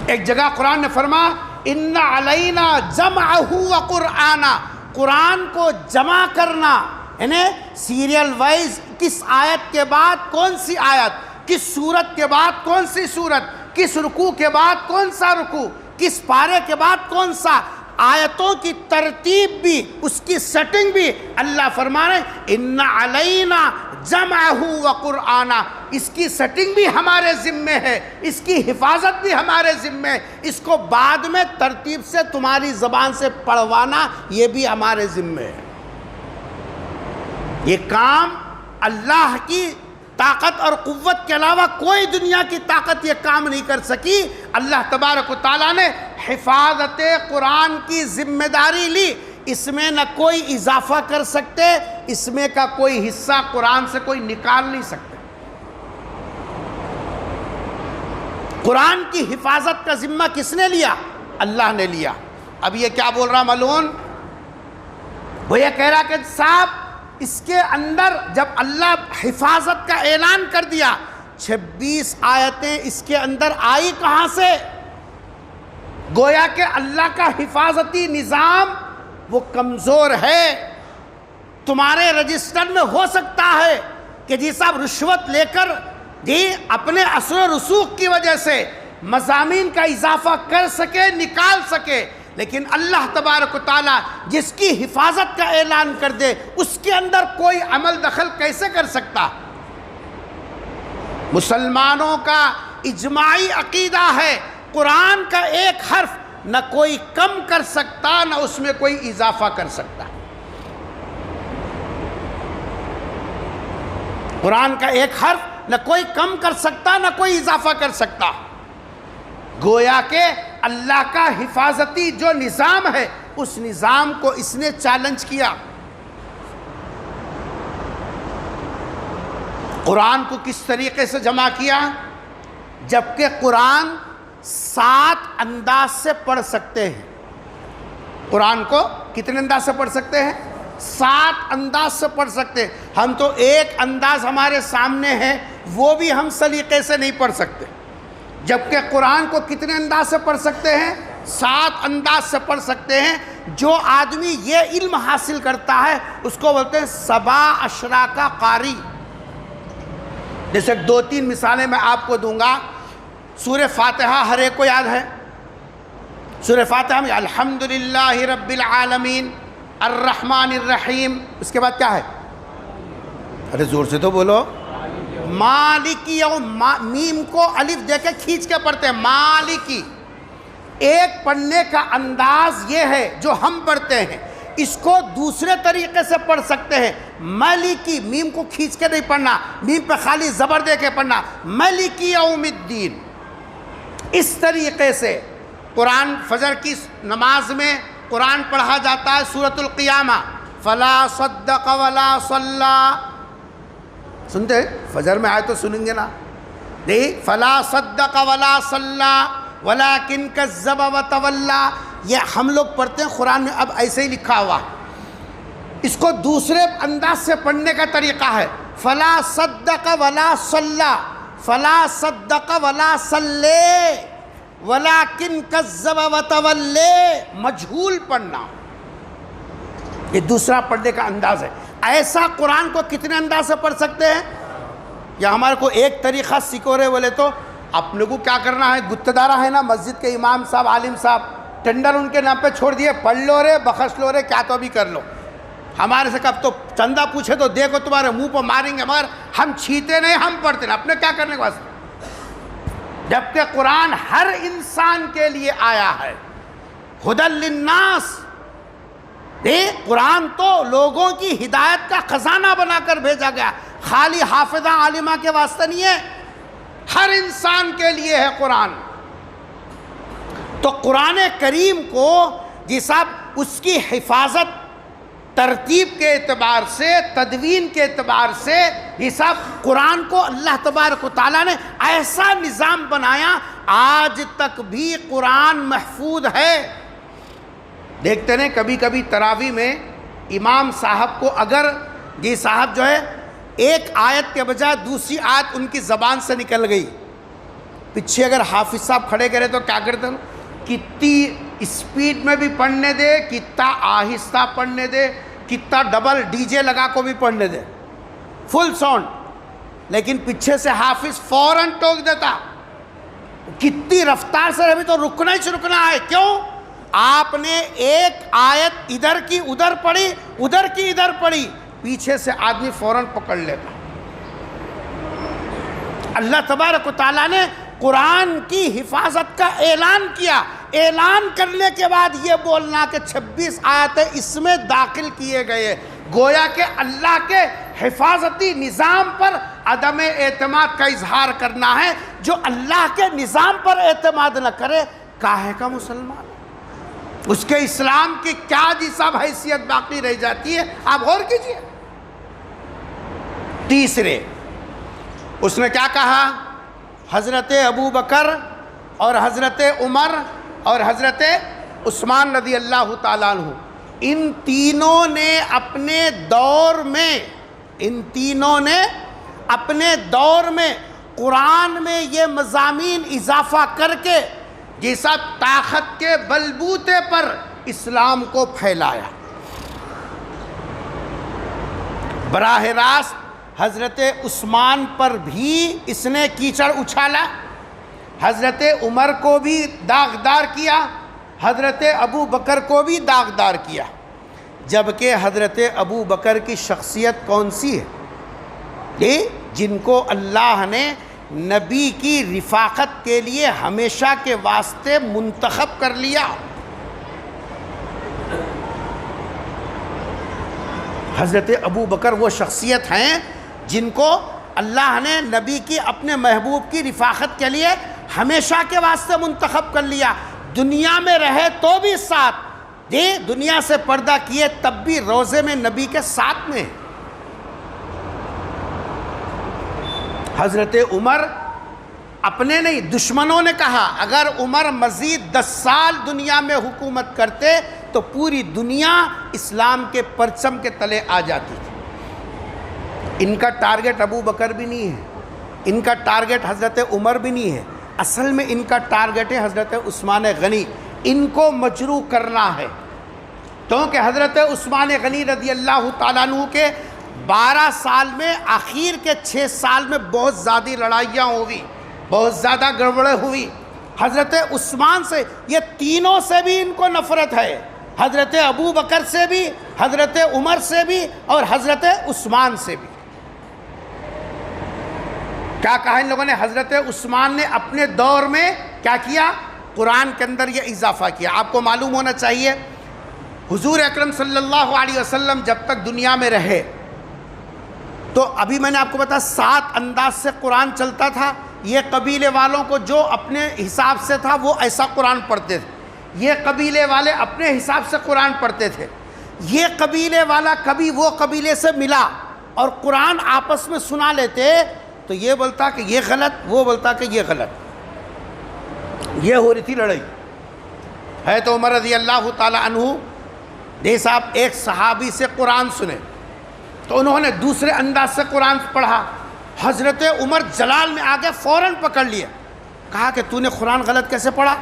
ایک جگہ قرآن نے فرمایا اِنَّ عَلَيْنَا جَمْعَهُ وَقُرْآنَا، قرآن کو جمع کرنا، یعنی سیریل وائز کس آیت کے بعد کون سی آیت، کس سورت کے بعد کون سی سورت، کس رکوع کے بعد کون سا رکوع، کس پارے کے بعد کون سا، آیتوں کی ترتیب بھی، اس کی سیٹنگ بھی اللہ فرما رہے ہیں اِنَّ عَلَيْنَا جَمْعَهُ وَقُرْآنَا، اس کی سیٹنگ بھی ہمارے ذمے ہے، اس کی حفاظت بھی ہمارے ذمے ہے، اس کو بعد میں ترتیب سے تمہاری زبان سے پڑھوانا یہ بھی ہمارے ذمے ہے۔ یہ کام اللہ کی طاقت اور قوت کے علاوہ کوئی دنیا کی طاقت یہ کام نہیں کر سکی۔ اللہ تبارک و تعالیٰ نے حفاظت قرآن کی ذمہ داری لی، اس میں نہ کوئی اضافہ کر سکتے، اس میں کا کوئی حصہ قرآن سے کوئی نکال نہیں سکتے۔ قرآن کی حفاظت کا ذمہ کس نے لیا؟ اللہ نے لیا۔ اب یہ کیا بول رہا ملعون؟ وہ یہ کہہ رہا کہ صاحب اس کے اندر جب اللہ حفاظت کا اعلان کر دیا، 26 آیتیں اس کے اندر آئی کہاں سے؟ گویا کہ اللہ کا حفاظتی نظام وہ کمزور ہے۔ تمہارے رجسٹر میں ہو سکتا ہے کہ جی صاحب رشوت لے کر جی اپنے اثر و رسوخ کی وجہ سے مضامین کا اضافہ کر سکے، نکال سکے، لیکن اللہ تبارک و تعالیٰ جس کی حفاظت کا اعلان کر دے اس کے اندر کوئی عمل دخل کیسے کر سکتا؟ مسلمانوں کا اجماعی عقیدہ ہے قرآن کا ایک حرف نہ کوئی کم کر سکتا نہ اس میں کوئی اضافہ کر سکتا۔ قرآن کا ایک حرف نہ کوئی کم کر سکتا نہ کوئی اضافہ کر سکتا۔ گویا کہ اللہ کا حفاظتی جو نظام ہے اس نظام کو اس نے چیلنج کیا۔ قرآن کو کس طریقے سے جمع کیا؟ جبکہ قرآن 7 انداز سے پڑھ سکتے ہیں۔ قرآن کو کتنے انداز سے پڑھ سکتے ہیں؟ 7 انداز سے پڑھ سکتے ہیں۔ ہم تو ایک انداز ہمارے سامنے ہے وہ بھی ہم سلیقے سے نہیں پڑھ سکتے، جبکہ قرآن کو کتنے انداز سے پڑھ سکتے ہیں؟ 7 انداز سے پڑھ سکتے ہیں۔ جو آدمی یہ علم حاصل کرتا ہے اس کو بولتے ہیں 7 اشرا کا قاری۔ جیسے 2-3 مثالیں میں آپ کو دوں گا۔ سورہ فاتحہ ہر ایک کو یاد ہے؟ سورہ فاتحہ میں الحمدللہ رب العالمین الرحمن الرحیم، اس کے بعد کیا ہے؟ ارے زور سے تو بولو۔ مالکی یوم، میم کو الف دے کے کھینچ کے پڑھتے ہیں مالکی۔ ایک پڑھنے کا انداز یہ ہے جو ہم پڑھتے ہیں، اس کو دوسرے طریقے سے پڑھ سکتے ہیں، مالکی، میم کو کھینچ کے نہیں پڑھنا، میم پہ خالی زبر دے کے پڑھنا، مالکی یوم الدین۔ اس طریقے سے قرآن فجر کی نماز میں قرآن پڑھا جاتا ہے سورۃ القیامہ، فلا صدق ولا صلی، سنتے ہیں فجر میں آئے تو سنیں گے نا، نہیں، فلا صدق ولا صلی ولکن کذب وتولی، یہ ہم لوگ پڑھتے ہیں قرآن میں اب ایسے ہی لکھا ہوا، اس کو دوسرے انداز سے پڑھنے کا طریقہ ہے، فلا صدق ولا صلی، فلا صدق ولا صلی ولکن کذب وتولی، مجہول پڑھنا، یہ دوسرا پڑھنے کا انداز ہے۔ ایسا قرآن کو کتنے انداز سے پڑھ سکتے ہیں؟ یا ہمارے کو ایک طریقہ سکھو رہے بولے تو اپنے کو کیا کرنا ہے، گتدارہ ہے نا مسجد کے امام صاحب، عالم صاحب، ٹینڈر ان کے نام پہ چھوڑ دیے، پڑھ لو رے، بخش لو رے، کیا تو بھی کر لو، ہمارے سے کب تو چندہ پوچھے تو دیکھو تمہارے منہ پہ ماریں گے، مگر ہم چھیتے نہیں، ہم پڑھتے نہیں، اپنے کیا کرنے کے واسطے، جبکہ قرآن ہر انسان کے لیے آیا ہے، ہدی للناس، قرآن تو لوگوں کی ہدایت کا خزانہ بنا کر بھیجا گیا، خالی حافظہ عالمہ کے واسطے نہیں ہے، ہر انسان کے لیے ہے قرآن۔ تو قرآن کریم کو جیسا اس کی حفاظت ترتیب کے اعتبار سے، تدوین کے اعتبار سے، جیسا قرآن کو اللہ تبارک و تعالیٰ نے ایسا نظام بنایا، آج تک بھی قرآن محفوظ ہے۔ دیکھتے ہیں کبھی کبھی تراویح میں امام صاحب کو اگر یہ صاحب جو ہے ایک آیت کے بجائے دوسری آیت ان کی زبان سے نکل گئی، پیچھے اگر حافظ صاحب کھڑے کرے تو کیا کرتے ہیں، کتنی اسپیڈ میں بھی پڑھنے دے، کتنا آہستہ پڑھنے دے، کتنا ڈبل ڈی جے لگا کو بھی پڑھنے دے، فل ساؤنڈ، لیکن پیچھے سے حافظ فوراً ٹوک دیتا، کتنی رفتار سے ابھی تو رکنا ہی رکنا ہے، کیوں؟ آپ نے ایک آیت ادھر کی ادھر پڑھی، ادھر کی ادھر پڑھی، پیچھے سے آدمی فوراً پکڑ لیتا۔ اللہ تبارک و تعالیٰ نے قرآن کی حفاظت کا اعلان کیا، اعلان کرنے کے بعد یہ بولنا کہ 26 آیتیں اس میں داخل کیے گئے، گویا کہ اللہ کے حفاظتی نظام پر عدم اعتماد کا اظہار کرنا ہے۔ جو اللہ کے نظام پر اعتماد نہ کرے کاہے کا مسلمان، اس کے اسلام کی کیا جی صاحب حیثیت باقی رہ جاتی ہے، آپ غور کیجئے۔ تیسرے اس نے کیا کہا، حضرت ابو بکر اور حضرت عمر اور حضرت عثمان رضی اللہ تعالیٰ عنہ، ان تینوں نے اپنے دور میں قرآن میں یہ مضامین اضافہ کر کے جیسا طاقت کے بلبوتے پر اسلام کو پھیلایا۔ براہ راست حضرت عثمان پر بھی اس نے کیچڑ اچھالا، حضرت عمر کو بھی داغدار کیا، حضرت ابو بکر کو بھی داغدار کیا، جبکہ حضرت ابو بکر کی شخصیت کون سی ہے، یہ جن کو اللہ نے نبی کی رفاقت کے لیے ہمیشہ کے واسطے منتخب کر لیا۔ حضرت ابو بکر وہ شخصیت ہیں جن کو اللہ نے نبی کی اپنے محبوب کی رفاقت کے لیے ہمیشہ کے واسطے منتخب کر لیا، دنیا میں رہے تو بھی ساتھ، دنیا سے پردہ کیے تب بھی روضے میں نبی کے ساتھ میں۔ حضرت عمر اپنے نہیں، دشمنوں نے کہا اگر عمر مزید 10 سال دنیا میں حکومت کرتے تو پوری دنیا اسلام کے پرچم کے تلے آ جاتی تھی۔ ان کا ٹارگٹ ابو بکر بھی نہیں ہے، ان کا ٹارگٹ حضرت عمر بھی نہیں ہے، اصل میں ان کا ٹارگٹ ہے حضرت عثمان غنی، ان کو مجروح کرنا ہے، کیونکہ حضرت عثمان غنی رضی اللہ تعالیٰ عنہ کے 12 سال میں آخر کے 6 سال میں بہت زیادہ لڑائیاں ہوئی، بہت زیادہ گڑبڑیں ہوئی۔ حضرت عثمان سے، یہ تینوں سے بھی ان کو نفرت ہے، حضرت ابو بکر سے بھی، حضرت عمر سے بھی اور حضرت عثمان سے بھی۔ کیا کہا ان لوگوں نے، حضرت عثمان نے اپنے دور میں کیا کیا، قرآن کے اندر یہ اضافہ کیا۔ آپ کو معلوم ہونا چاہیے حضور اکرم صلی اللہ علیہ وسلم جب تک دنیا میں رہے تو ابھی میں نے آپ کو بتایا 7 انداز سے قرآن چلتا تھا. یہ قبیلے والوں کو جو اپنے حساب سے تھا وہ ایسا قرآن پڑھتے تھے, یہ قبیلے والے اپنے حساب سے قرآن پڑھتے تھے. یہ قبیلے والا کبھی وہ قبیلے سے ملا اور قرآن آپس میں سنا لیتے تو یہ بولتا کہ یہ غلط, وہ بولتا کہ یہ غلط. یہ ہو رہی تھی لڑائی. ہے تو عمر رضی اللہ تعالی عنہ دے صاحب ایک صحابی سے قرآن سنے تو انہوں نے دوسرے انداز سے قرآن پڑھا. حضرت عمر جلال میں آگے فوراً پکڑ لیا, کہا کہ تو نے قرآن غلط کیسے پڑھا؟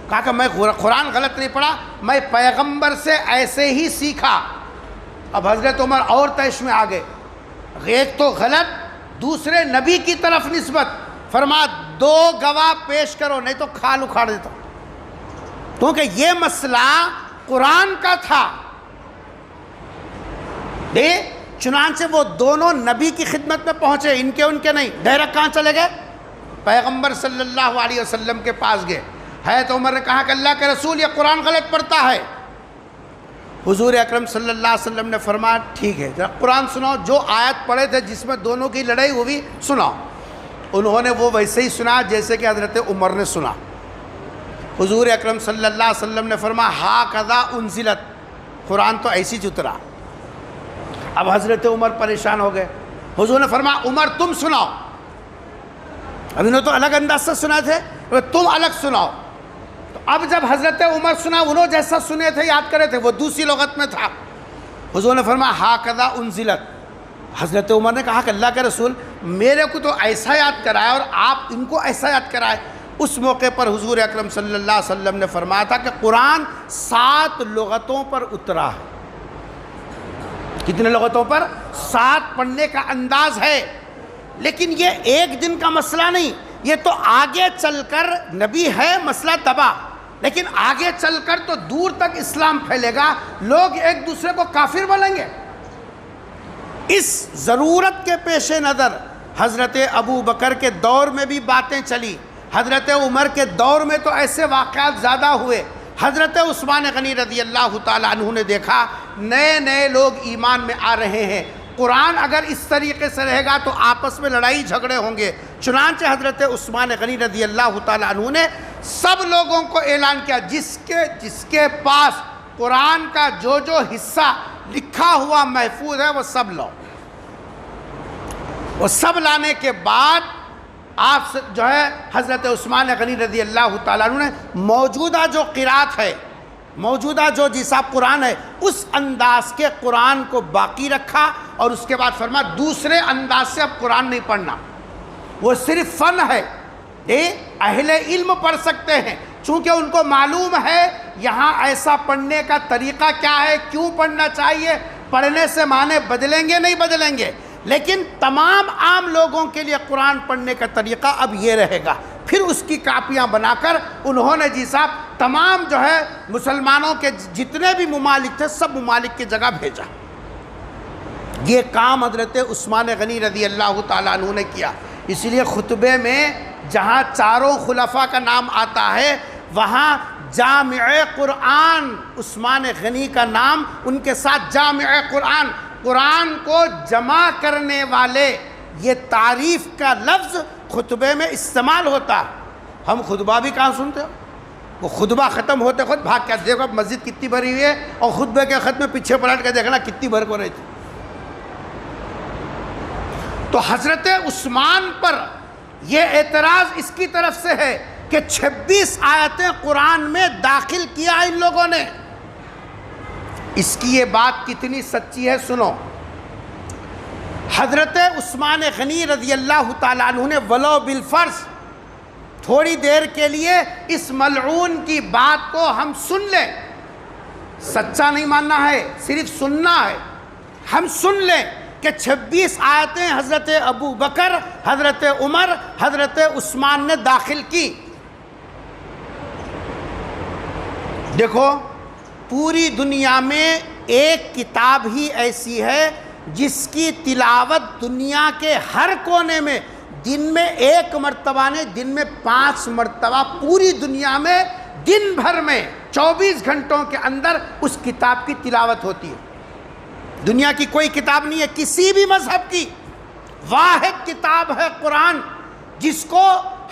کہا کہ میں قرآن غلط نہیں پڑھا, میں پیغمبر سے ایسے ہی سیکھا. اب حضرت عمر اور طیش میں آ گئے, ایک تو غلط, دوسرے نبی کی طرف نسبت. فرما 2 گواہ پیش کرو نہیں تو کھال اکھاڑ دیتا, کیونکہ یہ مسئلہ قرآن کا تھا. چنانچہ وہ دونوں نبی کی خدمت میں پہنچے, ان کے نہیں. ڈائریکٹ کہاں چلے گئے؟ پیغمبر صلی اللہ علیہ وسلم کے پاس گئے. ہے تو عمر نے کہا کہ اللہ کے رسول یہ قرآن غلط پڑھتا ہے. حضور اکرم صلی اللہ علیہ وسلم نے فرمایا ٹھیک ہے ذرا قرآن سناؤ. جو آیت پڑھے تھے جس میں دونوں کی لڑائی وہ بھی سناؤ. انہوں نے وہ ویسے ہی سنا جیسے کہ حضرت عمر نے سنا. حضور اکرم صلی اللہ علیہ وسلم نے فرمایا ہاکذا انزلت, قرآن تو ایسی اترا. اب حضرت عمر پریشان ہو گئے. حضور نے فرمایا عمر تم سناؤ. اب انہوں تو الگ انداز سے سنا تھے, تم الگ سناؤ. تو اب جب حضرت عمر سنا, انہوں جیسا سنے تھے یاد کرے تھے وہ دوسری لغت میں تھا. حضور نے فرمایا ہاکذا انزلت. حضرت عمر نے کہا کہ اللہ کے رسول میرے کو تو ایسا یاد کرائے اور آپ ان کو ایسا یاد کرائے. اس موقع پر حضور اکرم صلی اللہ علیہ وسلم نے فرمایا تھا کہ قرآن 7 لغتوں پر اترا ہے. کتنے لغتوں پر؟ 7 پڑھنے کا انداز ہے. لیکن یہ ایک دن کا مسئلہ نہیں, یہ تو آگے چل کر نبی ہے مسئلہ تباہ, لیکن آگے چل کر تو دور تک اسلام پھیلے گا, لوگ ایک دوسرے کو کافر بولیں گے. اس ضرورت کے پیش نظر حضرت ابو بکر کے دور میں بھی باتیں چلی, حضرت عمر کے دور میں تو ایسے واقعات زیادہ ہوئے. حضرت عثمان غنی رضی اللہ تعالی عنہ نے دیکھا نئے لوگ ایمان میں آ رہے ہیں, قرآن اگر اس طریقے سے رہے گا تو آپس میں لڑائی جھگڑے ہوں گے. چنانچہ حضرت عثمان غنی رضی اللہ تعالی عنہ نے سب لوگوں کو اعلان کیا جس کے پاس قرآن کا جو حصہ لکھا ہوا محفوظ ہے وہ سب لاؤ. وہ سب لانے کے بعد آپ جو ہے حضرت عثمان غنی رضی اللہ تعالیٰ عنہ نے موجودہ جو قرات ہے, موجودہ جو جیسا قرآن ہے اس انداز کے قرآن کو باقی رکھا, اور اس کے بعد فرمایا دوسرے انداز سے اب قرآن نہیں پڑھنا, وہ صرف فن ہے, اہل علم پڑھ سکتے ہیں. چونکہ ان کو معلوم ہے یہاں ایسا پڑھنے کا طریقہ کیا ہے, کیوں پڑھنا چاہیے, پڑھنے سے معنی بدلیں گے نہیں بدلیں گے, لیکن تمام عام لوگوں کے لیے قرآن پڑھنے کا طریقہ اب یہ رہے گا. پھر اس کی کاپیاں بنا کر انہوں نے جی صاحب تمام جو ہے مسلمانوں کے جتنے بھی ممالک تھے سب ممالک کی جگہ بھیجا. یہ کام حضرت عثمان غنی رضی اللہ تعالیٰ عنہ نے کیا. اس لیے خطبے میں جہاں 4 خلفاء کا نام آتا ہے وہاں جامع قرآن عثمان غنی کا نام ان کے ساتھ جامع قرآن, قرآن کو جمع کرنے والے, یہ تعریف کا لفظ خطبے میں استعمال ہوتا. ہم خطبہ بھی کہاں سنتے ہو, وہ خطبہ ختم ہوتے خود بھاگ کے دیکھو مسجد کتنی بھری ہوئی ہے, اور خطبے کے ختم میں پیچھے پلٹ کے دیکھنا کتنی بھر کو رہی تھی. تو حضرت عثمان پر یہ اعتراض اس کی طرف سے ہے کہ 26 آیتیں قرآن میں داخل کیا ان لوگوں نے. اس کی یہ بات کتنی سچی ہے سنو. حضرت عثمان غنی رضی اللہ تعالیٰ عنہ نے ولو بالفرض تھوڑی دیر کے لیے اس ملعون کی بات کو ہم سن لیں, سچا نہیں ماننا ہے صرف سننا ہے, ہم سن لیں کہ 26 آیتیں حضرت ابو بکر, حضرت عمر, حضرت عثمان نے داخل کی. دیکھو پوری دنیا میں ایک کتاب ہی ایسی ہے جس کی تلاوت دنیا کے ہر کونے میں دن میں 1 مرتبہ نے دن میں 5 مرتبہ پوری دنیا میں دن بھر میں 24 گھنٹوں کے اندر اس کتاب کی تلاوت ہوتی ہے۔ دنیا کی کوئی کتاب نہیں ہے کسی بھی مذہب کی، واحد کتاب ہے قرآن، جس کو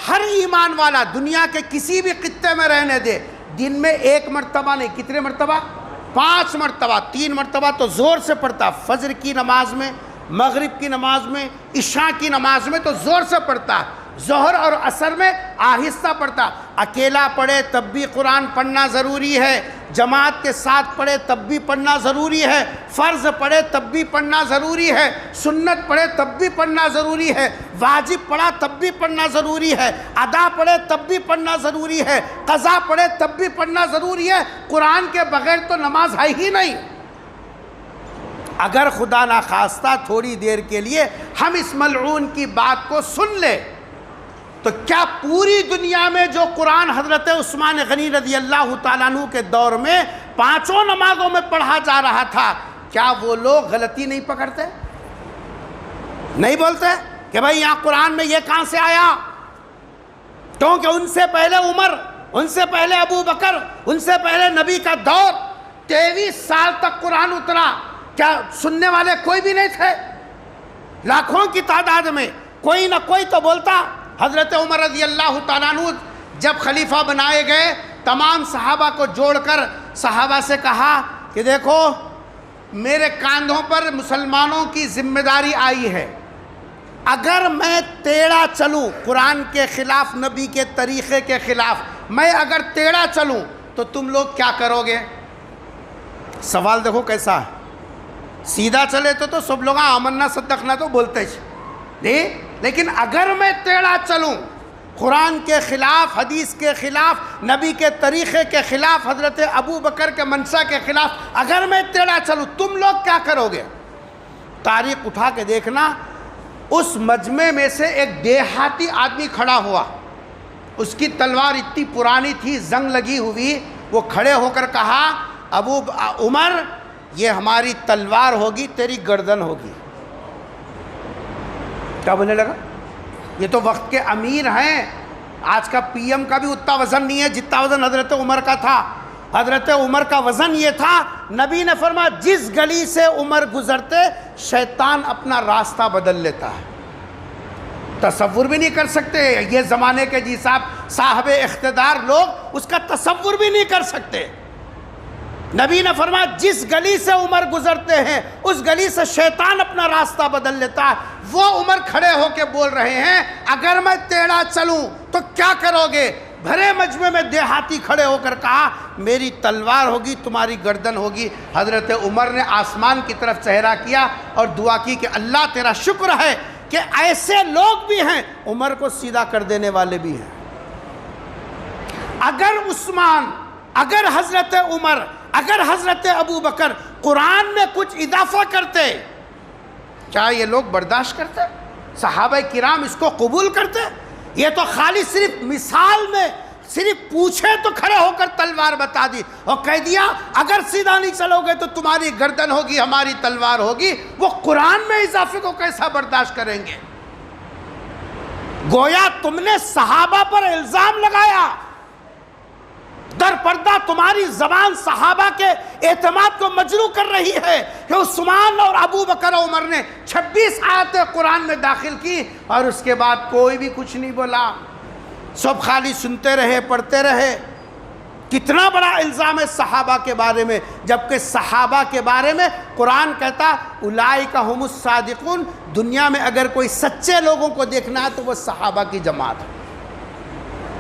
ہر ایمان والا دنیا کے کسی بھی خطے میں رہنے دے، دن میں 1 مرتبہ نہیں، کتنے مرتبہ؟ 5 مرتبہ، 3 مرتبہ تو زور سے پڑھتا، فجر کی نماز میں، مغرب کی نماز میں، عشاء کی نماز میں تو زور سے پڑھتا، ظہر اور عصر میں آہستہ پڑھتا۔ اکیلا پڑھے تب بھی قرآن پڑھنا ضروری ہے، جماعت کے ساتھ پڑھے تب بھی پڑھنا ضروری ہے، فرض پڑھے تب بھی پڑھنا ضروری ہے، سنت پڑھے تب بھی پڑھنا ضروری ہے، واجب پڑھا تب بھی پڑھنا ضروری ہے، ادا پڑھے تب بھی پڑھنا ضروری ہے، قضا پڑھے تب بھی پڑھنا ضروری ہے۔ قرآن کے بغیر تو نماز ہے ہی نہیں۔ اگر خدا نخواستہ تھوڑی دیر کے لیے ہم اس ملعون کی بات کو سن لیں تو کیا پوری دنیا میں جو قرآن حضرت عثمان غنی رضی اللہ تعالیٰ عنہ کے دور میں 5 نمازوں میں پڑھا جا رہا تھا، کیا وہ لوگ غلطی نہیں پکڑتے؟ نہیں بولتے کہ بھائی یہاں قرآن میں یہ کہاں سے آیا؟ کیونکہ ان سے پہلے عمر، ان سے پہلے ابو بکر، ان سے پہلے نبی کا دور، 23 سال تک قرآن اترا، کیا سننے والے کوئی بھی نہیں تھے؟ لاکھوں کی تعداد میں کوئی نہ کوئی تو بولتا۔ حضرت عمر رضی اللہ تعالیٰ عنہ جب خلیفہ بنائے گئے، تمام صحابہ کو جوڑ کر صحابہ سے کہا کہ دیکھو میرے کاندھوں پر مسلمانوں کی ذمہ داری آئی ہے، اگر میں ٹیڑھا چلوں قرآن کے خلاف، نبی کے طریقے کے خلاف، میں اگر ٹیڑھا چلوں تو تم لوگ کیا کرو گے؟ سوال دیکھو کیسا ہے، سیدھا چلے تو سب لوگ آمنا صدقنا تو بولتے نہیں، لیکن اگر میں ٹیڑھا چلوں قرآن کے خلاف، حدیث کے خلاف، نبی کے طریقے کے خلاف، حضرت ابو بکر کے منشا کے خلاف اگر میں ٹیڑھا چلوں تم لوگ کیا کرو گے؟ تاریخ اٹھا کے دیکھنا، اس مجمع میں سے ایک دیہاتی آدمی کھڑا ہوا، اس کی تلوار اتنی پرانی تھی، زنگ لگی ہوئی، وہ کھڑے ہو کر کہا ابو عمر یہ ہماری تلوار ہوگی، تیری گردن ہوگی۔ کیا بولنے لگا؟ یہ تو وقت کے امیر ہیں، آج کا پی ایم کا بھی اتنا وزن نہیں ہے جتنا وزن حضرت عمر کا تھا۔ حضرت عمر کا وزن یہ تھا، نبی نے فرمایا جس گلی سے عمر گزرتے شیطان اپنا راستہ بدل لیتا ہے۔ تصور بھی نہیں کر سکتے یہ زمانے کے جی صاحب اقتدار لوگ اس کا تصور بھی نہیں کر سکتے۔ نبی نے فرمایا جس گلی سے عمر گزرتے ہیں اس گلی سے شیطان اپنا راستہ بدل لیتا ہے۔ وہ عمر کھڑے ہو کے بول رہے ہیں اگر میں ٹیڑھا چلوں تو کیا کرو گے؟ بھرے مجمع میں دیہاتی کھڑے ہو کر کہا میری تلوار ہوگی، تمہاری گردن ہوگی۔ حضرت عمر نے آسمان کی طرف چہرہ کیا اور دعا کی کہ اللہ تیرا شکر ہے کہ ایسے لوگ بھی ہیں، عمر کو سیدھا کر دینے والے بھی ہیں۔ اگر عثمان، اگر حضرت عمر، اگر حضرت ابو بکر قرآن میں کچھ اضافہ کرتے، کیا یہ لوگ برداشت کرتے؟ صحابہ کرام اس کو قبول کرتے؟ یہ تو خالی صرف مثال میں صرف پوچھے تو کھڑے ہو کر تلوار بتا دی اور کہہ دیا اگر سیدھا نہیں چلو گے تو تمہاری گردن ہوگی، ہماری تلوار ہوگی۔ وہ قرآن میں اضافے کو کیسا برداشت کریں گے؟ گویا تم نے صحابہ پر الزام لگایا، در پردہ تمہاری زبان صحابہ کے اعتماد کو مجروح کر رہی ہے کہ عثمان اور ابو بکر و عمر نے 26 آیتیں قرآن میں داخل کی اور اس کے بعد کوئی بھی کچھ نہیں بولا، سب خالی سنتے رہے، پڑھتے رہے۔ کتنا بڑا الزام ہے صحابہ کے بارے میں، جبکہ صحابہ کے بارے میں قرآن کہتا اولئک ھم الصادقون، دنیا میں اگر کوئی سچے لوگوں کو دیکھنا ہے تو وہ صحابہ کی جماعت ہے۔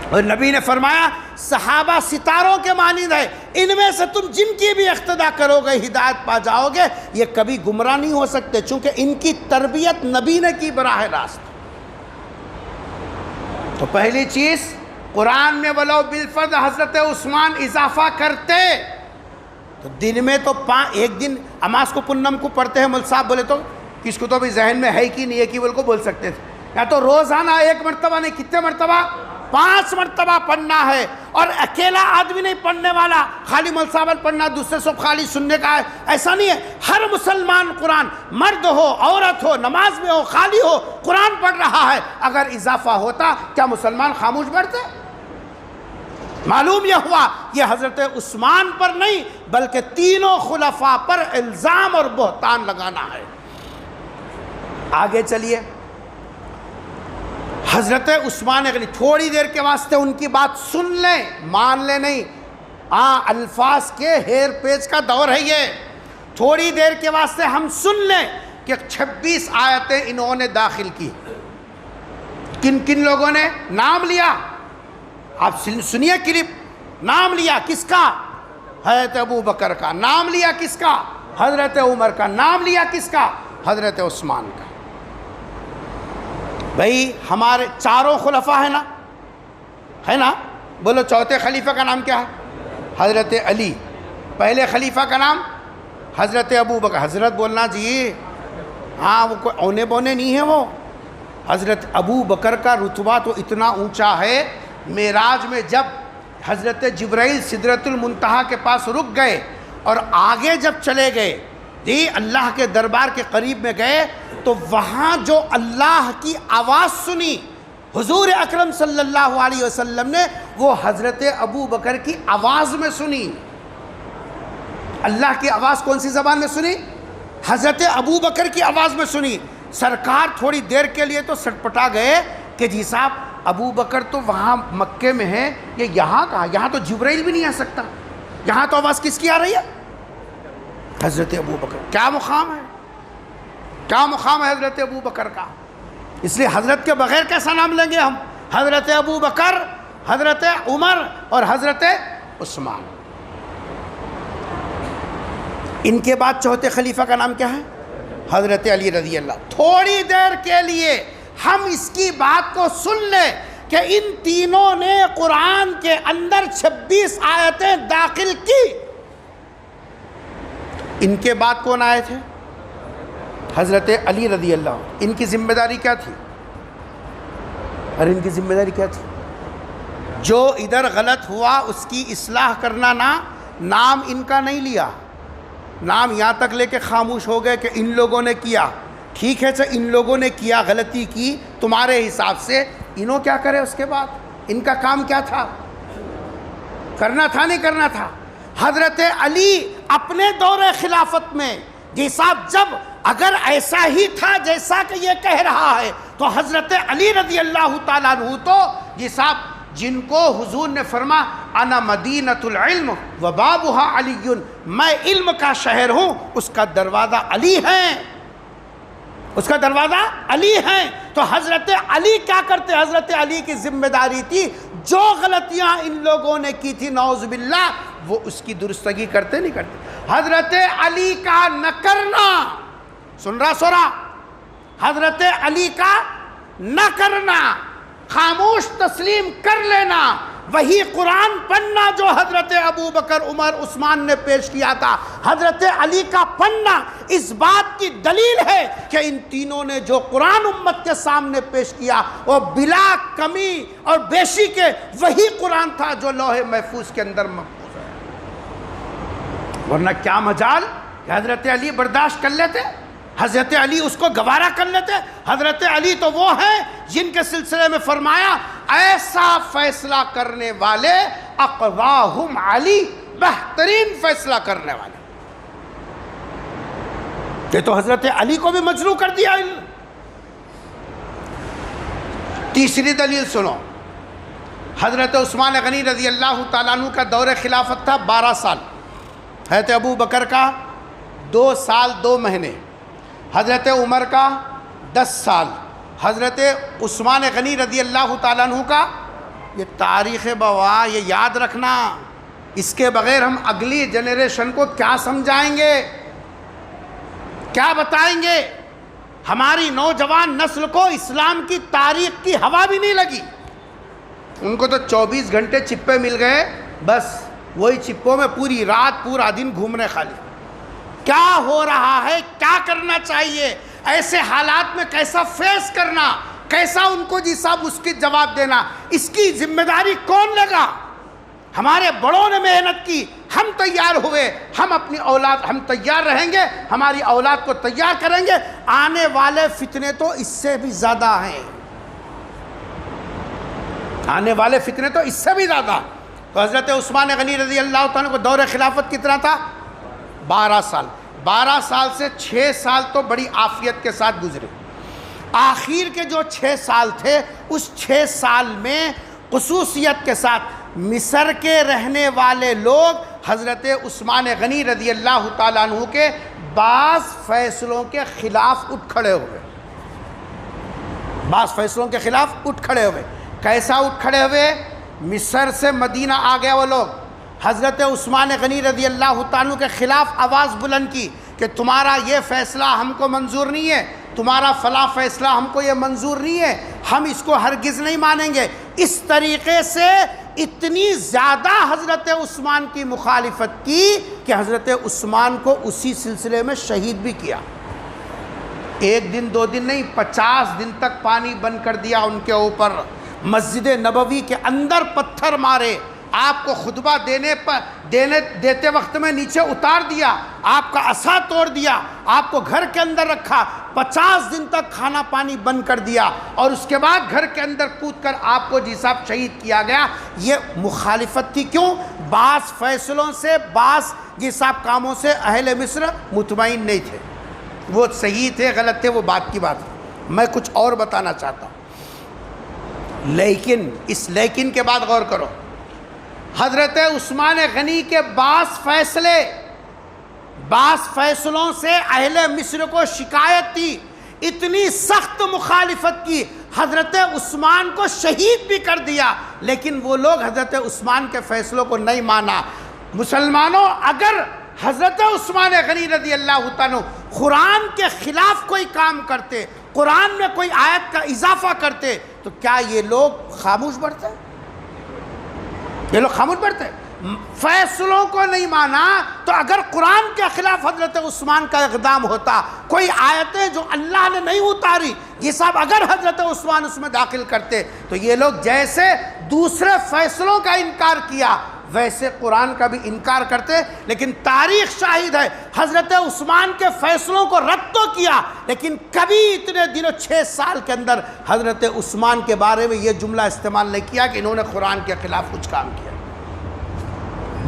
اور نبی نے فرمایا صحابہ ستاروں کے مانند ہے، ان میں سے تم جن کی بھی اقتدا کرو گے ہدایت پا جاؤ گے، یہ کبھی گمراہ نہیں ہو سکتے چونکہ ان کی تربیت نبی نے کی براہ راست۔ تو پہلی چیز قرآن میں ولو بالفرض حضرت عثمان اضافہ کرتے تو دن میں تو ایک دن اماس کو پنم کو پڑھتے ہیں، مول صاحب بولے تو کس کو تو بھی ذہن میں ہے کہ نہیں ہے کہ بول کو بول سکتے تھے، یا تو روزانہ 1 مرتبہ نہیں، کتنے مرتبہ؟ 5 مرتبہ پڑھنا ہے، اور اکیلا آدمی نہیں پڑھنے والا، خالی مول صاحب پڑھنا، دوسرے سب خالی سننے کا ہے، ایسا نہیں ہے۔ ہر مسلمان قرآن، مرد ہو، عورت ہو، نماز میں ہو، خالی ہو، قرآن پڑھ رہا ہے۔ اگر اضافہ ہوتا کیا مسلمان خاموش بیٹھتے؟ معلوم یہ ہوا یہ حضرت عثمان پر نہیں بلکہ تینوں خلفاء پر الزام اور بہتان لگانا ہے۔ آگے چلیے، حضرت عثمان غنی تھوڑی دیر کے واسطے ان کی بات سن لیں، مان لیں نہیں، الفاظ کے ہیر پیچ کا دور ہے یہ۔ تھوڑی دیر کے واسطے ہم سن لیں کہ 26 آیتیں انہوں نے داخل کی۔ کن کن لوگوں نے نام لیا؟ آپ سنیے کلپ۔ نام لیا کس کا؟ حضرت ابو بکر کا۔ نام لیا کس کا؟ حضرت عمر کا۔ نام لیا کس کا؟ حضرت عثمان کا۔ بھئی ہمارے چاروں خلفاء ہیں نا، ہے نا؟ بولو چوتھے خلیفہ کا نام کیا ہے؟ حضرت علی۔ پہلے خلیفہ کا نام حضرت ابو بکر۔ حضرت بولنا جی، ہاں وہ کوئی اونے بونے نہیں ہے وہ۔ حضرت ابو بکر کا رتبہ تو اتنا اونچا ہے، معراج میں جب حضرت جبرائیل سدرۃ المنتہا کے پاس رک گئے اور آگے جب چلے گئے، جی اللہ کے دربار کے قریب میں گئے، تو وہاں جو اللہ کی آواز سنی حضور اکرم صلی اللہ علیہ وسلم نے، وہ حضرت ابو بکر کی آواز میں سنی۔ اللہ کی آواز کون سی زبان میں سنی؟ حضرت ابو بکر کی آواز میں سنی۔ سرکار تھوڑی دیر کے لیے تو سٹپٹا گئے کہ جی صاحب ابو بکر تو وہاں مکے میں ہے، یہ یہاں کہاں؟ یہاں تو جبرائیل بھی نہیں آ سکتا، یہاں تو آواز کس کی آ رہی ہے؟ حضرت ابو بکر۔ کیا مقام ہے، کیا مقام ہے حضرت ابو بکر کا؟ اس لیے حضرت کے بغیر کیسا نام لیں گے ہم؟ حضرت ابو بکر، حضرت عمر اور حضرت عثمان۔ ان کے بعد چوتھے خلیفہ کا نام کیا ہے؟ حضرت علی رضی اللہ۔ تھوڑی دیر کے لیے ہم اس کی بات کو سن لیں کہ ان تینوں نے قرآن کے اندر 26 آیتیں داخل کی۔ ان کے بعد کون آئے تھے؟ حضرت علی رضی اللہ۔ ان کی ذمہ داری کیا تھی؟ اور ان کی ذمہ داری کیا تھی؟ جو ادھر غلط ہوا اس کی اصلاح کرنا۔ نام ان کا نہیں لیا، نام یہاں تک لے کے خاموش ہو گئے کہ ان لوگوں نے کیا۔ ٹھیک ہے ان لوگوں نے کیا، غلطی کی تمہارے حساب سے، انہوں کیا کرے اس کے بعد؟ ان کا کام کیا تھا؟ کرنا تھا نہیں کرنا تھا؟ حضرت علی اپنے دور خلافت میں جی صاحب جب اگر ایسا ہی تھا جیسا کہ یہ کہہ رہا ہے، تو حضرت علی رضی اللہ تعالیٰ عنہ تو جی صاحب جن کو حضور نے فرما انا مدینۃ العلم وبابها علی، میں علم کا شہر ہوں، اس کا دروازہ علی ہے، اس کا دروازہ علی ہے۔ تو حضرت علی کیا کرتے؟ حضرت علی کی ذمہ داری تھی جو غلطیاں ان لوگوں نے کی تھی نعوذ باللہ، وہ اس کی درستگی کرتے نہیں کرتے؟ حضرت علی کا نہ کرنا، سن رہا سو رہا، حضرت علی کا نہ کرنا، خاموش تسلیم کر لینا، وہی قرآن پڑھنا جو حضرت ابو بکر عمر عثمان نے پیش کیا تھا، حضرت علی کا پڑھنا اس بات کی دلیل ہے کہ ان تینوں نے جو قرآن امت کے سامنے پیش کیا وہ بلا کمی اور بیشی کے وہی قرآن تھا جو لوح محفوظ کے اندر محفوظ ہے۔ ورنہ کیا مجال کہ حضرت علی برداشت کر لیتے؟ حضرت علی اس کو گوارا کر لیتے؟ حضرت علی تو وہ ہیں جن کے سلسلے میں فرمایا ایسا فیصلہ کرنے والے اقواہم علی، بہترین فیصلہ کرنے والے۔ یہ تو حضرت علی کو بھی مجروح کر دیا۔ تیسری دلیل سنو، حضرت عثمان غنی رضی اللہ تعالیٰ عنہ کا دور خلافت تھا 12 سال، حضرت ابو بکر کا 2 سال 2 مہینے، حضرت عمر کا 10 سال، حضرت عثمان غنی رضی اللہ تعالیٰ عنہ کا، یہ تاریخ بوا، یہ یاد رکھنا، اس کے بغیر ہم اگلی جنریشن کو کیا سمجھائیں گے، کیا بتائیں گے؟ ہماری نوجوان نسل کو اسلام کی تاریخ کی ہوا بھی نہیں لگی، ان کو تو 24 گھنٹے چپے مل گئے، بس وہی چپوں میں پوری رات پورا دن گھومنے خالی۔ کیا ہو رہا ہے، کیا کرنا چاہیے، ایسے حالات میں کیسا فیس کرنا، کیسا ان کو جی صاحب اس کی جواب دینا، اس کی ذمہ داری کون لگا؟ ہمارے بڑوں نے محنت کی، ہم تیار ہوئے، ہم اپنی اولاد، ہم تیار رہیں گے، ہماری اولاد کو تیار کریں گے۔ آنے والے فتنے تو اس سے بھی زیادہ ہیں، آنے والے فتنے تو اس سے بھی زیادہ۔ تو حضرت عثمان غنی رضی اللہ عنہ کو دور خلافت کتنا تھا؟ 12 سال. 12 سال سے 6 سال تو بڑی عافیت کے ساتھ گزرے. آخر کے جو 6 سال تھے اس 6 سال میں خصوصیت کے ساتھ مصر کے رہنے والے لوگ حضرت عثمان غنی رضی اللہ تعالیٰ عنہ کے بعض فیصلوں کے خلاف اٹھ کھڑے ہوئے. بعض فیصلوں کے خلاف اٹھ کھڑے ہوئے. کیسا اٹھ کھڑے ہوئے؟ مصر سے مدینہ آ گیا وہ لوگ. حضرت عثمان غنی رضی اللہ تعالیٰ عنہ کے خلاف آواز بلند کی کہ تمہارا یہ فیصلہ ہم کو منظور نہیں ہے، تمہارا فلاں فیصلہ ہم کو یہ منظور نہیں ہے، ہم اس کو ہرگز نہیں مانیں گے. اس طریقے سے اتنی زیادہ حضرت عثمان کی مخالفت کی کہ حضرت عثمان کو اسی سلسلے میں شہید بھی کیا. 1 دن 2 دن نہیں، 50 دن تک پانی بند کر دیا ان کے اوپر. مسجد نبوی کے اندر پتھر مارے، آپ کو خطبہ دیتے وقت میں نیچے اتار دیا، آپ کا عصا توڑ دیا، آپ کو گھر کے اندر رکھا، 50 دن تک کھانا پانی بند کر دیا، اور اس کے بعد گھر کے اندر کود کر آپ کو جی صاحب شہید کیا گیا. یہ مخالفت تھی. کیوں؟ بعض فیصلوں سے، بعض جی صاحب کاموں سے اہل مصر مطمئن نہیں تھے. وہ صحیح تھے غلط تھے وہ بات کی بات ہے. میں کچھ اور بتانا چاہتا ہوں، لیکن اس لیکن کے بعد غور کرو. حضرت عثمان غنی کے بعض فیصلوں سے اہل مصر کو شکایت تھی، اتنی سخت مخالفت کی، حضرت عثمان کو شہید بھی کر دیا، لیکن وہ لوگ حضرت عثمان کے فیصلوں کو نہیں مانا. مسلمانوں، اگر حضرت عثمان غنی رضی اللہ تعالیٰ قرآن کے خلاف کوئی کام کرتے، قرآن میں کوئی آیت کا اضافہ کرتے، تو کیا یہ لوگ خاموش بیٹھتے؟ یہ لوگ خاموش بیٹھتے؟ فیصلوں کو نہیں مانا تو اگر قرآن کے خلاف حضرت عثمان کا اقدام ہوتا، کوئی آیتیں جو اللہ نے نہیں اتاری یہ سب اگر حضرت عثمان اس میں داخل کرتے، تو یہ لوگ جیسے دوسرے فیصلوں کا انکار کیا ویسے قرآن کا بھی انکار کرتے. لیکن تاریخ شاہد ہے حضرت عثمان کے فیصلوں کو رد تو کیا، لیکن کبھی اتنے دنوں 6 سال کے اندر حضرت عثمان کے بارے میں یہ جملہ استعمال نہیں کیا کہ انہوں نے قرآن کے خلاف کچھ کام کیا.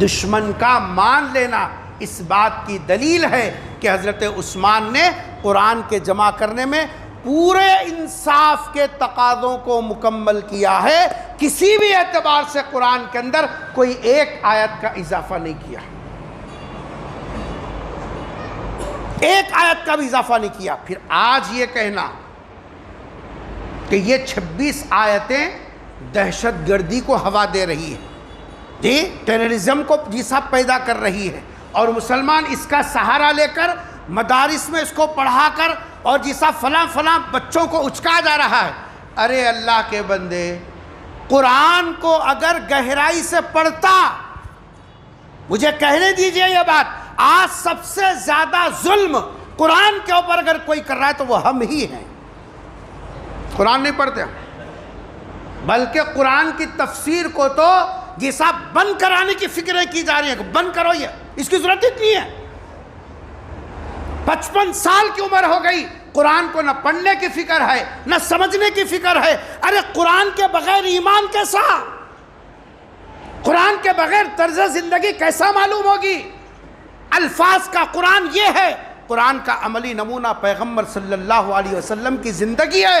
دشمن کا مان لینا اس بات کی دلیل ہے کہ حضرت عثمان نے قرآن کے جمع کرنے میں پورے انصاف کے تقاضوں کو مکمل کیا ہے. کسی بھی اعتبار سے قرآن کے اندر کوئی ایک آیت کا اضافہ نہیں کیا، ایک آیت کا بھی اضافہ نہیں کیا. پھر آج یہ کہنا کہ یہ 26 آیتیں دہشت گردی کو ہوا دے رہی ہے، جی ٹیررزم کو جی صاحب پیدا کر رہی ہے، اور مسلمان اس کا سہارا لے کر مدارس میں اس کو پڑھا کر اور جی صاحب فلاں بچوں کو اچکا جا رہا ہے. ارے اللہ کے بندے، قرآن کو اگر گہرائی سے پڑھتا، مجھے کہنے دیجئے یہ بات، آج سب سے زیادہ ظلم قرآن کے اوپر اگر کوئی کر رہا ہے تو وہ ہم ہی ہیں. قرآن نہیں پڑھتے ہم، بلکہ قرآن کی تفسیر کو تو جی صاحب بند کرانے کی فکریں کی جا رہی ہیں کہ بند کرو، یہ اس کی ضرورت اتنی ہے. 55 سال کی عمر ہو گئی، قرآن کو نہ پڑھنے کی فکر ہے نہ سمجھنے کی فکر ہے. ارے قرآن کے بغیر ایمان کیسا؟ قرآن کے بغیر طرز زندگی کیسا معلوم ہوگی؟ الفاظ کا قرآن یہ ہے، قرآن کا عملی نمونہ پیغمبر صلی اللہ علیہ وسلم کی زندگی ہے.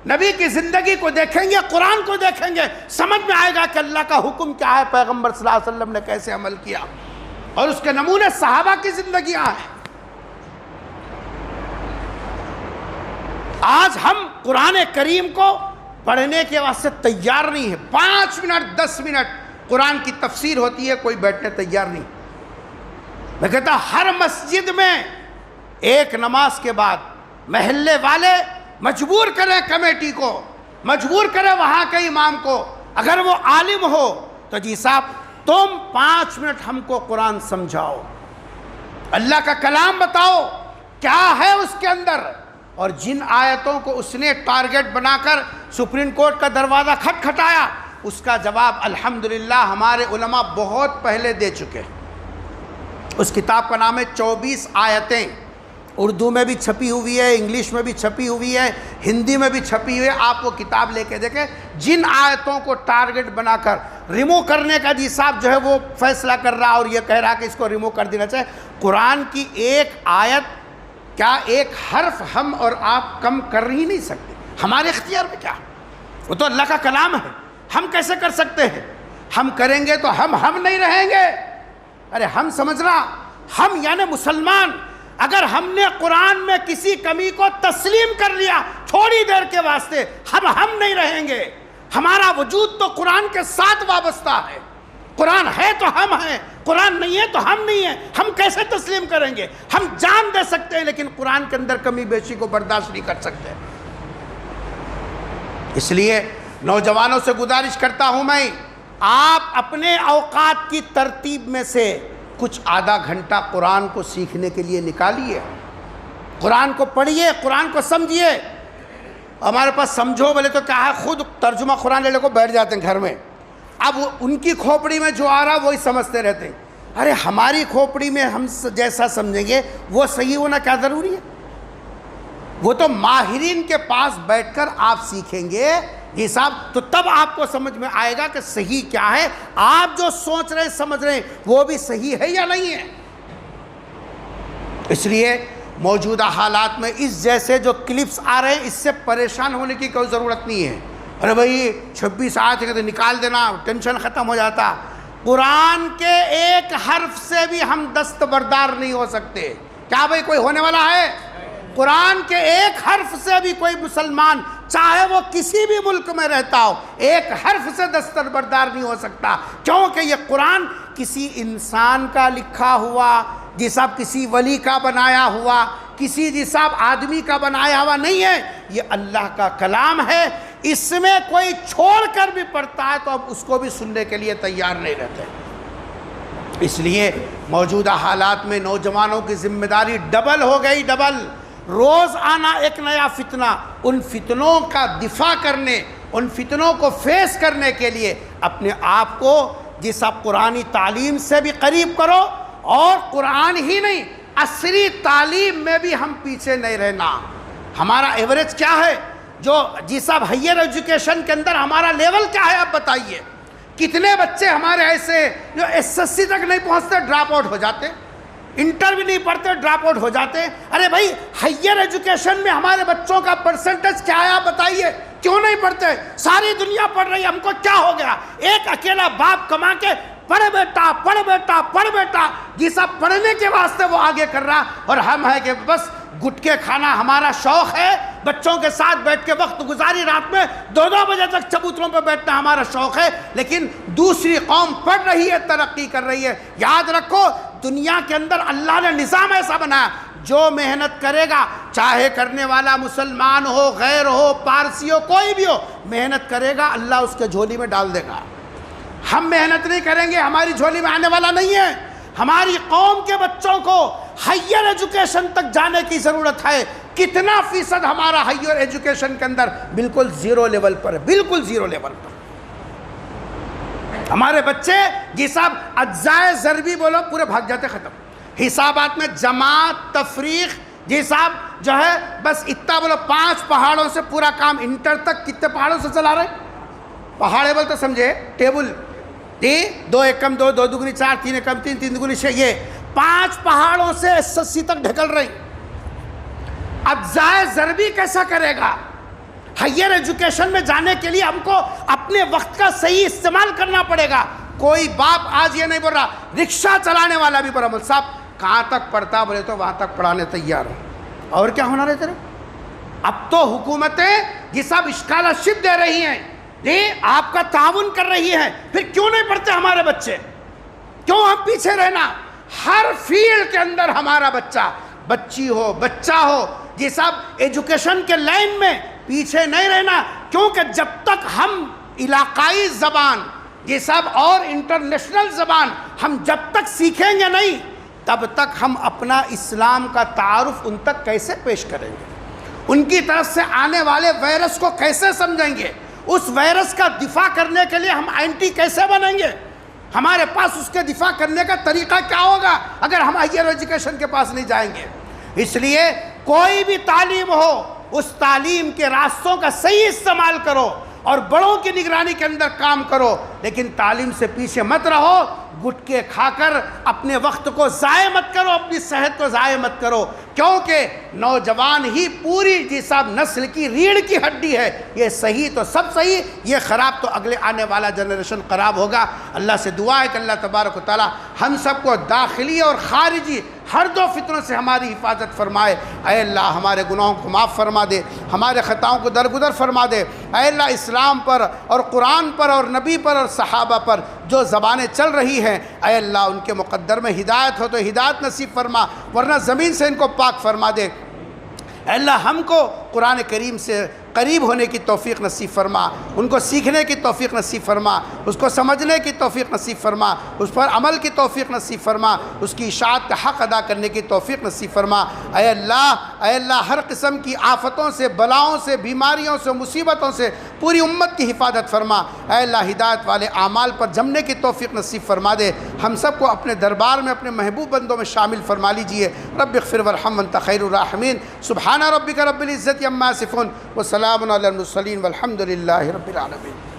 نبی کی زندگی کو دیکھیں گے، قرآن کو دیکھیں گے، سمجھ میں آئے گا کہ اللہ کا حکم کیا ہے، پیغمبر صلی اللہ علیہ وسلم نے کیسے عمل کیا، اور اس کے نمونے صحابہ کی زندگیاں ہیں. آج ہم قرآن کریم کو پڑھنے کے واسطے تیار نہیں ہے. 5 منٹ 10 منٹ قرآن کی تفسیر ہوتی ہے، کوئی بیٹھنے تیار نہیں. میں کہتا ہوں ہر مسجد میں ایک نماز کے بعد محلے والے مجبور کریں کمیٹی کو، مجبور کریں وہاں کے امام کو، اگر وہ عالم ہو تو جی صاحب تم 5 منٹ ہم کو قرآن سمجھاؤ، اللہ کا کلام بتاؤ کیا ہے اس کے اندر. اور جن آیتوں کو اس نے ٹارگٹ بنا کر سپریم کورٹ کا دروازہ کھٹکھٹایا، اس کا جواب الحمدللہ ہمارے علماء بہت پہلے دے چکے. اس کتاب کا نام ہے 24 آیتیں اردو میں بھی چھپی ہوئی ہے، انگلش میں بھی چھپی ہوئی ہے، ہندی میں بھی چھپی ہوئی ہے، آپ وہ کتاب لے کے دیکھیں۔ جن آیتوں کو ٹارگٹ بنا کر ریموو کرنے کا جی صاحب جو ہے وہ فیصلہ کر رہا اور یہ کہہ رہا کہ اس کو ریموو کر دینا چاہے، قرآن کی ایک آیت کیا ایک حرف ہم اور آپ کم کر ہی نہیں سکتے، ہمارے اختیار میں کیا، وہ تو اللہ کا کلام ہے، ہم کیسے کر سکتے ہیں؟ ہم کریں گے تو ہم نہیں رہیں گے۔ ارے ہم سمجھ رہا، ہم یعنی مسلمان، اگر ہم نے قرآن میں کسی کمی کو تسلیم کر لیا تھوڑی دیر کے واسطے، ہم نہیں رہیں گے۔ ہمارا وجود تو قرآن کے ساتھ وابستہ ہے، قرآن ہے تو ہم ہیں، قرآن نہیں ہے تو ہم نہیں ہیں، ہم کیسے تسلیم کریں گے؟ ہم جان دے سکتے ہیں لیکن قرآن کے اندر کمی بیشی کو برداشت نہیں کر سکتے۔ اس لیے نوجوانوں سے گزارش کرتا ہوں میں، آپ اپنے اوقات کی ترتیب میں سے کچھ آدھا گھنٹہ قرآن کو سیکھنے کے لیے نکالیے، قرآن کو پڑھیے، قرآن کو سمجھیے۔ ہمارے پاس سمجھو بولے تو کیا ہے، خود ترجمہ قرآن لے کو بیٹھ جاتے ہیں گھر میں، اب ان کی کھوپڑی میں جو آ رہا وہی سمجھتے رہتے ہیں۔ ارے ہماری کھوپڑی میں ہم جیسا سمجھیں گے وہ صحیح ہونا کیا ضروری ہے؟ وہ تو ماہرین کے پاس بیٹھ کر آپ سیکھیں گے یہ صاحب، تو تب آپ کو سمجھ میں آئے گا کہ صحیح کیا ہے، آپ جو سوچ رہے ہیں سمجھ رہے ہیں وہ بھی صحیح ہے یا نہیں ہے۔ اس لیے موجودہ حالات میں اس جیسے جو کلپس آ رہے ہیں اس سے پریشان ہونے کی کوئی ضرورت نہیں ہے۔ ارے بھائی 26 آیت ہے تو نکال دینا، ٹینشن ختم ہو جاتا۔ قرآن کے ایک حرف سے بھی ہم دستبردار نہیں ہو سکتے۔ کیا بھائی کوئی ہونے والا ہے؟ قرآن کے ایک حرف سے بھی کوئی مسلمان چاہے وہ کسی بھی ملک میں رہتا ہو ایک حرف سے دستبردار نہیں ہو سکتا، کیونکہ یہ قرآن کسی انسان کا لکھا ہوا، جی صاحب کسی ولی کا بنایا ہوا، کسی جی صاحب آدمی کا بنایا ہوا نہیں ہے، یہ اللہ کا کلام ہے۔ اس میں کوئی چھوڑ کر بھی پڑھتا ہے تو اب اس کو بھی سننے کے لیے تیار نہیں رہتے۔ اس لیے موجودہ حالات میں نوجوانوں کی ذمہ داری ڈبل ہو گئی، ڈبل۔ روز آنا ایک نیا فتنہ، ان فتنوں کا دفاع کرنے، ان فتنوں کو فیس کرنے کے لیے اپنے آپ کو جس آپ قرآنی تعلیم سے بھی قریب کرو، اور قرآن ہی نہیں عصری تعلیم میں بھی ہم پیچھے نہیں رہنا۔ ہمارا ایوریج کیا ہے؟ جو جی صاحب ہائیر ایجوکیشن کے اندر ہمارا لیول کیا ہے؟ آپ بتائیے کتنے بچے ہمارے ایسے جو SSC تک نہیں پہنچتے ڈراپ آؤٹ ہو جاتے، انٹر بھی نہیں پڑھتے ڈراپ آؤٹ ہو جاتے۔ ارے بھائی ہائیر ایجوکیشن میں ہمارے بچوں کا پرسنٹیج کیا ہے؟ آپ بتائیے کیوں نہیں پڑھتے؟ ساری دنیا پڑھ رہی ہے، ہم کو کیا ہو گیا؟ ایک اکیلا باپ کما کے پڑھ بیٹا پڑھ بیٹا پڑھ بیٹا، جی صاحب پڑھنے کے واسطے وہ آگے کر رہا، اور ہم ہے کہ بس گٹکے کھانا ہمارا شوق ہے، بچوں کے ساتھ بیٹھ کے وقت گزاری، رات میں 2 بجے تک چبوتروں پہ بیٹھنا ہمارا شوق ہے۔ لیکن دوسری قوم پڑھ رہی ہے، ترقی کر رہی ہے۔ یاد رکھو دنیا کے اندر اللہ نے نظام ایسا بنایا، جو محنت کرے گا، چاہے کرنے والا مسلمان ہو، غیر ہو، پارسی ہو، کوئی بھی ہو، محنت کرے گا اللہ اس کے جھولی میں ڈال دے گا۔ ہم محنت نہیں کریں گے، ہماری جھولی میں آنے والا نہیں ہے۔ ہماری قوم کے بچوں کو ہائیر ایجوکیشن تک جانے کی ضرورت ہے۔ کتنا فیصد ہمارا ہائیر ایجوکیشن کے اندر بالکل زیرو لیول پر ہے، بالکل زیرو لیول پر۔ ہمارے بچے جی صاحب اجزائے ضربی بولو پورے بھاگ جاتے، ختم۔ حسابات میں جماعت تفریق جی صاحب جو ہے بس اتنا بولو، 5 پہاڑوں سے پورا کام، انٹر تک کتنے پہاڑوں سے چلا رہے؟ پہاڑے بول تو سمجھے ٹیبل، 2 × 1 = 2، 2 × 2 = 4، 3 × 3 = 3، 3 × 6، یہ 5 پہاڑوں سے SSC تک ڈھکل رہی۔ اجزائے ضربی کیسا کرے گا؟ ہائیر ایجوکیشن میں جانے کے لیے ہم کو اپنے وقت کا صحیح استعمال کرنا پڑے گا۔ کوئی باپ آج یہ نہیں بول رہا، رکشہ چلانے والا بھی بولا مول صاحب کہاں تک پڑھتا بولے تو وہاں تک پڑھانے تیار ہوں۔ اور کیا ہونا رہے تیرے؟ اب تو حکومتیں یہ سب اسکالرشپ دے رہی ہیں، آپ کا تعاون کر رہی ہے، پھر کیوں نہیں پڑھتے ہمارے بچے؟ کیوں ہم پیچھے رہنا؟ ہر فیلڈ کے اندر ہمارا بچہ، بچی ہو، بچہ ہو، یہ سب ایجوکیشن کے لائن میں پیچھے نہیں رہنا، کیونکہ جب تک ہم علاقائی زبان یہ سب اور انٹرنیشنل زبان ہم جب تک سیکھیں گے نہیں، تب تک ہم اپنا اسلام کا تعارف ان تک کیسے پیش کریں گے؟ ان کی طرف سے آنے والے وائرس کو کیسے سمجھیں گے؟ اس وائرس کا دفاع کرنے کے لیے ہم اینٹی کیسے بنیں گے؟ ہمارے پاس اس کے دفاع کرنے کا طریقہ کیا ہوگا اگر ہم ہائیر ایجوکیشن کے پاس نہیں جائیں گے؟ اس لیے کوئی بھی تعلیم ہو اس تعلیم کے راستوں کا صحیح استعمال کرو اور بڑوں کی نگرانی کے اندر کام کرو، لیکن تعلیم سے پیچھے مت رہو، گٹکے کھا کر اپنے وقت کو ضائع مت کرو، اپنی صحت کو ضائع مت کرو، کیونکہ نوجوان ہی پوری جی صاحب نسل کی ریڑھ کی ہڈی ہے۔ یہ صحیح تو سب صحیح، یہ خراب تو اگلے آنے والا جنریشن خراب ہوگا۔ اللہ سے دعا ہے کہ اللہ تبارک و تعالی ہم سب کو داخلی اور خارجی ہر دو فتنوں سے ہماری حفاظت فرمائے۔ اے اللہ ہمارے گناہوں کو معاف فرما دے، ہمارے خطاؤں کو درگزر فرما دے۔ اے اللہ اسلام پر اور قرآن پر اور نبی پر اور صحابہ پر جو زبانیں چل رہی ہیں، اے اللہ ان کے مقدر میں ہدایت ہو تو ہدایت نصیب فرما، ورنہ زمین سے ان کو پاک فرما دے۔ اے اللہ ہم کو قرآن کریم سے قریب ہونے کی توفیق نصیب فرما، ان کو سیکھنے کی توفیق نصیب فرما، اس کو سمجھنے کی توفیق نصیب فرما، اس پر عمل کی توفیق نصیب فرما، اس کی اطاعت کا حق ادا کرنے کی توفیق نصیب فرما۔ اے اللہ ہر قسم کی آفتوں سے، بلاؤں سے، بیماریوں سے، مصیبتوں سے پوری امت کی حفاظت فرما۔ اے اللہ ہدایت والے اعمال پر جمنے کی توفیق نصیب فرما دے، ہم سب کو اپنے دربار میں اپنے محبوب بندوں میں شامل فرما لیجئے۔ رب اغفر وارحم وانت خیر الراحمین۔ سبحان ربک رب العزت عما یصفون وسلام علی المرسلین والحمد للہ رب العالمین۔